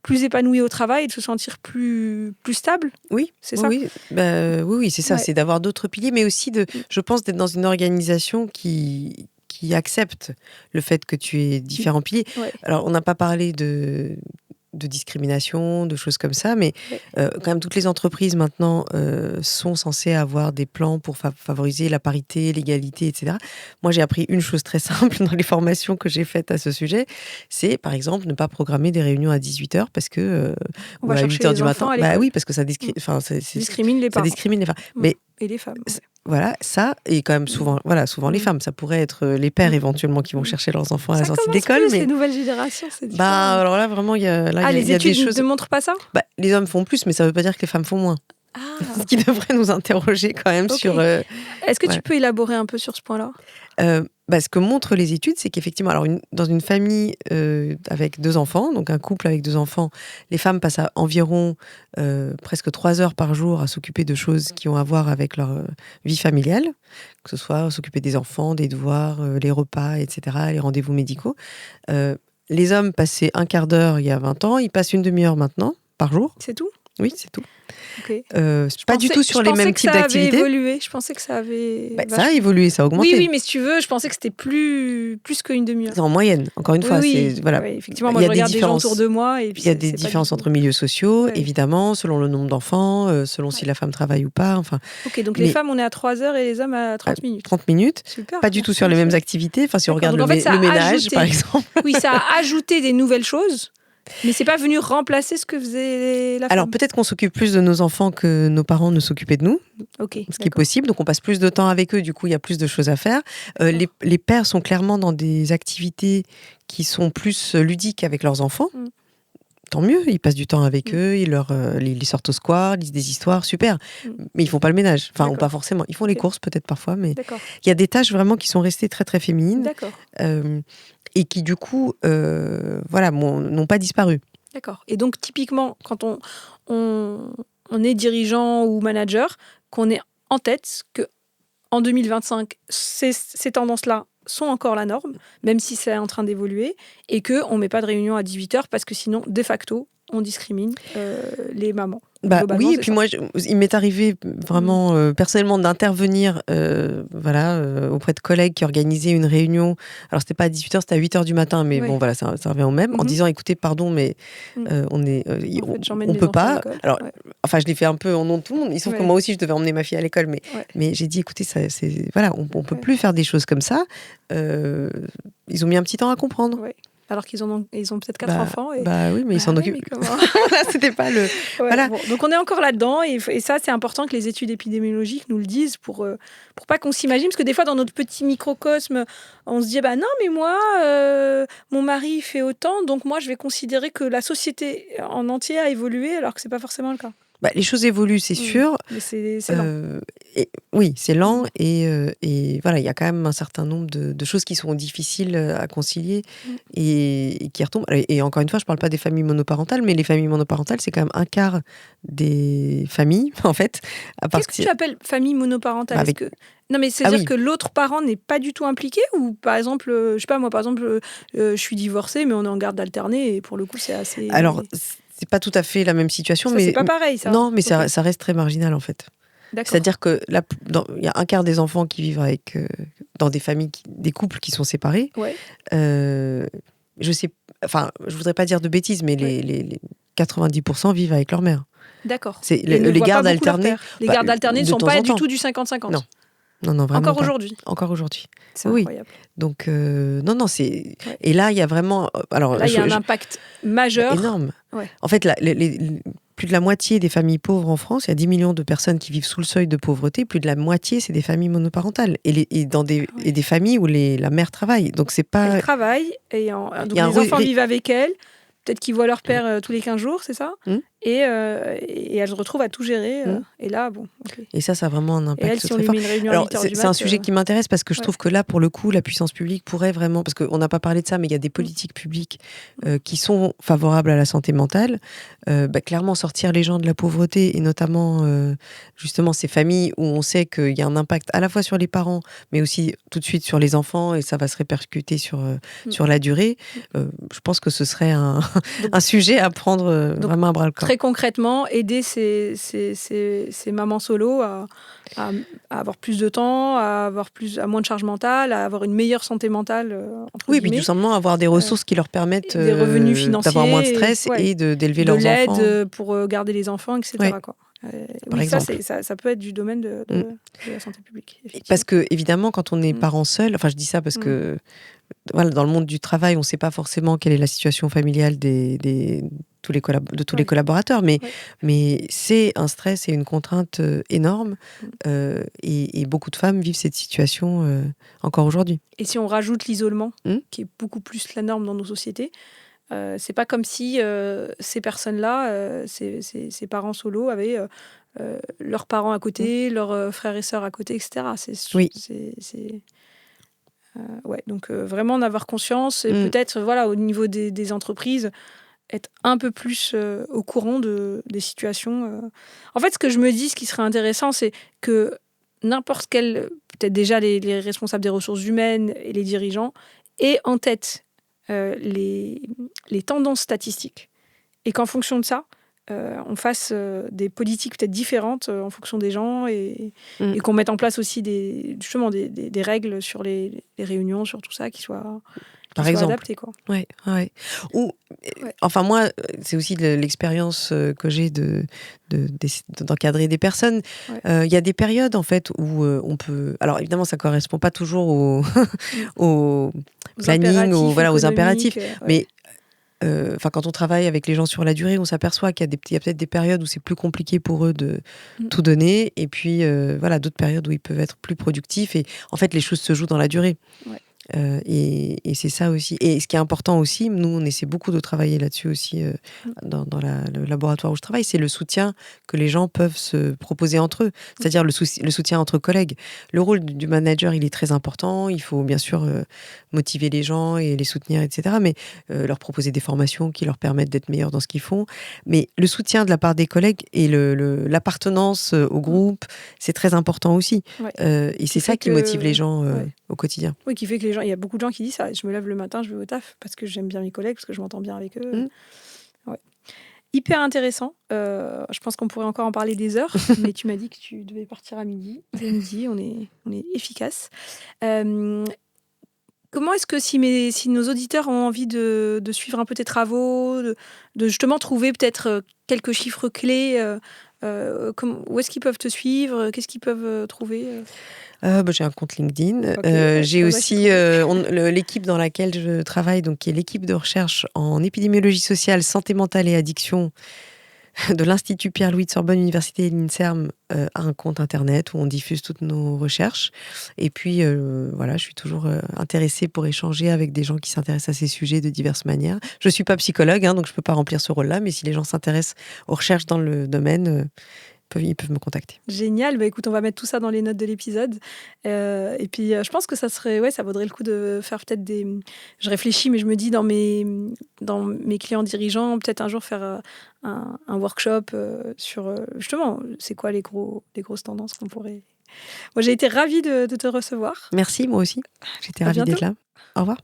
plus épanoui au travail et de se sentir plus stable. Oui, c'est ça. Oui, c'est ça, c'est d'avoir d'autres piliers, mais aussi je pense, d'être dans une organisation qui accepte le fait que tu aies différents piliers. Alors, on n'a pas parlé de discrimination, de choses comme ça, mais quand même toutes les entreprises maintenant sont censées avoir des plans pour favoriser la parité, l'égalité, etc. Moi, j'ai appris une chose très simple dans les formations que j'ai faites à ce sujet, c'est par exemple ne pas programmer des réunions à 18h parce que ou à 8h du matin. Oui, parce que ça discrimine les parents. Ça discrimine les femmes. Mais et les femmes. Voilà, ça, et quand même souvent les femmes. Ça pourrait être les pères éventuellement qui vont chercher leurs enfants à la sortie d'école. Mais les nouvelles générations, c'est différent. Alors là, vraiment, il y a les études des choses... ne montrent pas ça ? Les hommes font plus, mais ça ne veut pas dire que les femmes font moins. Ce qui devrait nous interroger quand même sur... Est-ce que tu peux élaborer un peu sur ce point-là ? Ce que montrent les études, c'est qu'effectivement, dans une famille avec 2 enfants, donc un couple avec 2 enfants, les femmes passent à environ presque 3 heures par jour à s'occuper de choses qui ont à voir avec leur vie familiale, que ce soit s'occuper des enfants, des devoirs, les repas, etc., les rendez-vous médicaux. Les hommes passaient un quart d'heure il y a 20 ans, ils passent une demi-heure maintenant, par jour. C'est tout ? Oui, c'est tout. Okay. Pas du tout sur les mêmes types d'activités. Je pensais que ça avait évolué. Ça a évolué, ça a augmenté. Oui, mais si tu veux, je pensais que c'était plus qu'une demi-heure. En moyenne, encore une fois. Oui, effectivement, moi je regarde des gens autour de moi. Et puis il y a des différences entre milieux sociaux, évidemment, selon le nombre d'enfants, selon si la femme travaille ou pas. Enfin, donc les femmes, on est à 3 heures et les hommes à 30 minutes. 30 minutes. Super, pas du tout sur les mêmes activités. Enfin, si on regarde le ménage, par exemple. Oui, ça a ajouté des nouvelles choses. Mais c'est pas venu remplacer ce que faisait la femme. Alors peut-être qu'on s'occupe plus de nos enfants que nos parents ne s'occupaient de nous, ce qui est possible. Donc on passe plus de temps avec eux, du coup il y a plus de choses à faire. Les pères sont clairement dans des activités qui sont plus ludiques avec leurs enfants. Tant mieux, ils passent du temps avec eux, ils sortent au square, lisent des histoires, super. Mais ils font pas le ménage, ou pas forcément. Ils font les courses peut-être parfois, mais il y a des tâches vraiment qui sont restées très très féminines. D'accord. et qui du coup, n'ont pas disparu. D'accord. Et donc, typiquement, quand on est dirigeant ou manager, qu'on est en tête qu'en 2025, ces tendances-là sont encore la norme, même si c'est en train d'évoluer, et qu'on ne met pas de réunion à 18h parce que sinon, de facto, on discrimine les mamans. Oui, et puis moi, il m'est arrivé vraiment personnellement d'intervenir auprès de collègues qui organisaient une réunion. Alors, c'était pas à 18h, c'était à 8h du matin, mais bon, voilà, ça revient au même, en disant, écoutez, pardon, mais on peut pas. Alors, je l'ai fait un peu en nom de tout le monde, sauf que moi aussi, je devais emmener ma fille à l'école, mais j'ai dit, écoutez, on peut plus faire des choses comme ça. Ils ont mis un petit temps à comprendre. Ouais. Alors qu'ils ont peut-être 4 enfants. Oui, mais ils s'en occupent. C'était pas le... voilà. Bon, donc on est encore là-dedans, et ça, c'est important que les études épidémiologiques nous le disent pour pas qu'on s'imagine, parce que des fois, dans notre petit microcosme, on se dit, non, mais moi, mon mari fait autant, donc moi, je vais considérer que la société en entier a évolué, alors que c'est pas forcément le cas. Les choses évoluent, c'est sûr. Mais c'est lent. Oui, c'est lent, et voilà, il y a quand même un certain nombre de choses qui sont difficiles à concilier et qui retombent. Et encore une fois, je ne parle pas des familles monoparentales, mais les familles monoparentales, c'est quand même un quart des familles, en fait. Qu'est-ce que tu appelles famille monoparentale? Non, mais c'est-à-dire que l'autre parent n'est pas du tout impliqué, ou par exemple, je sais pas, moi, par exemple, je suis divorcée, mais on est en garde alternée, et pour le coup, c'est assez... Alors, c'est pas tout à fait la même situation, mais c'est pas pareil, ça. Non, mais ça reste très marginal, en fait. D'accord. C'est-à-dire que il y a un quart des enfants qui vivent avec dans des familles, des couples qui sont séparés. Ouais. Je voudrais pas dire de bêtises, mais les 90% vivent avec leur mère. D'accord. Les gardes alternées. Les gardes alternées ne sont pas du tout du 50-50. Non, vraiment Encore aujourd'hui. Encore aujourd'hui. C'est incroyable. Donc, non, c'est... Ouais. Et là, il y a vraiment... Alors, là, il y a un impact majeur. Énorme. Ouais. En fait, plus de la moitié des familles pauvres en France, il y a 10 millions de personnes qui vivent sous le seuil de pauvreté, plus de la moitié, c'est des familles monoparentales. Et des familles où la mère travaille. Donc, c'est pas... Elle travaille, et donc les enfants vivent avec elle. Peut-être qu'ils voient leur père tous les 15 jours, c'est ça? Et elle se retrouve à tout gérer. Et là, bon. Okay. Et ça a vraiment un impact et elle, si on très lui fort. Met une réunion Alors, à 8h c'est un sujet qui m'intéresse parce que je trouve que là, pour le coup, la puissance publique pourrait vraiment... Parce qu'on n'a pas parlé de ça, mais il y a des politiques publiques qui sont favorables à la santé mentale. Clairement, sortir les gens de la pauvreté, et notamment, justement, ces familles où on sait qu'il y a un impact à la fois sur les parents, mais aussi tout de suite sur les enfants, et ça va se répercuter sur la durée. Je pense que ce serait un sujet à prendre vraiment à bras-le-corps. Très concrètement, aider ces mamans solo à avoir plus de temps, à moins de charge mentale, à avoir une meilleure santé mentale. Oui, puis tout simplement avoir des ressources qui leur permettent des revenus financiers, d'avoir moins de stress et d'élever leurs enfants. De l'aide pour garder les enfants, etc. Ouais. Quoi. Par exemple. Ça peut être du domaine de la santé publique. Parce que, évidemment, quand on est parent seul, je dis ça parce que voilà, dans le monde du travail, on ne sait pas forcément quelle est la situation familiale de tous les collaborateurs, mais c'est un stress et une contrainte énorme, et beaucoup de femmes vivent cette situation encore aujourd'hui. Et si on rajoute l'isolement, qui est beaucoup plus la norme dans nos sociétés, c'est pas comme si ces personnes-là, ces parents solos, avaient leurs parents à côté, leurs frères et sœurs à côté, etc. Donc vraiment en avoir conscience, et peut-être au niveau des entreprises, être un peu plus au courant des situations. En fait, ce que je me dis, ce qui serait intéressant, c'est que n'importe quel, peut-être déjà les responsables des ressources humaines et les dirigeants, aient en tête les tendances statistiques, et qu'en fonction de ça, on fasse des politiques peut-être différentes en fonction des gens, et qu'on mette en place aussi des règles sur les réunions, sur tout ça, qui soient adaptées, quoi. Ouais. Enfin, moi, c'est aussi l'expérience que j'ai d'encadrer des personnes. Il y a des périodes, en fait, où on peut... Alors, évidemment, ça ne correspond pas toujours au planning, aux impératifs. Mais quand on travaille avec les gens sur la durée, on s'aperçoit qu'il y a peut-être des périodes où c'est plus compliqué pour eux de tout donner, et puis d'autres périodes où ils peuvent être plus productifs, et en fait les choses se jouent dans la durée. Et c'est ça aussi. Et ce qui est important aussi, nous, on essaie beaucoup de travailler là-dessus aussi dans le laboratoire où je travaille, c'est le soutien que les gens peuvent se proposer entre eux, c'est-à-dire le soutien entre collègues. Le rôle du manager, il est très important. Il faut bien sûr motiver les gens et les soutenir, etc. Mais leur proposer des formations qui leur permettent d'être meilleurs dans ce qu'ils font. Mais le soutien de la part des collègues et l'appartenance au groupe, c'est très important aussi. Ouais. Et c'est ça qui motive les gens au quotidien. Oui, qui fait que les gens, il y a beaucoup de gens qui disent ça. Je me lève le matin, je vais au taf parce que j'aime bien mes collègues, parce que je m'entends bien avec eux. Ouais. Hyper intéressant. Je pense qu'on pourrait encore en parler des heures, mais tu m'as dit que tu devais partir à midi. C'est midi, on est efficace. Comment est-ce que si nos auditeurs ont envie de suivre un peu tes travaux, de justement trouver peut-être quelques chiffres clés, où est-ce qu'ils peuvent te suivre, qu'est-ce qu'ils peuvent trouver J'ai un compte LinkedIn. Ok, J'ai ça, aussi l'équipe dans laquelle je travaille, donc qui est l'équipe de recherche en épidémiologie sociale, santé mentale et addiction de l'Institut Pierre-Louis de Sorbonne Université et l'INSERM, a un compte internet où on diffuse toutes nos recherches. Et puis voilà, je suis toujours intéressée pour échanger avec des gens qui s'intéressent à ces sujets de diverses manières. Je suis pas psychologue, donc je peux pas remplir ce rôle-là, mais si les gens s'intéressent aux recherches dans le domaine, ils peuvent me contacter. Génial. Bah, écoute, on va mettre tout ça dans les notes de l'épisode. Et puis, je pense que ça vaudrait le coup de faire peut-être des. Je réfléchis, mais je me dis dans mes clients dirigeants, peut-être un jour faire un workshop sur justement, c'est quoi les grosses tendances qu'on pourrait. Moi, j'ai été ravie de te recevoir. Merci, moi aussi. J'étais À ravie bientôt. d'être là. Au revoir.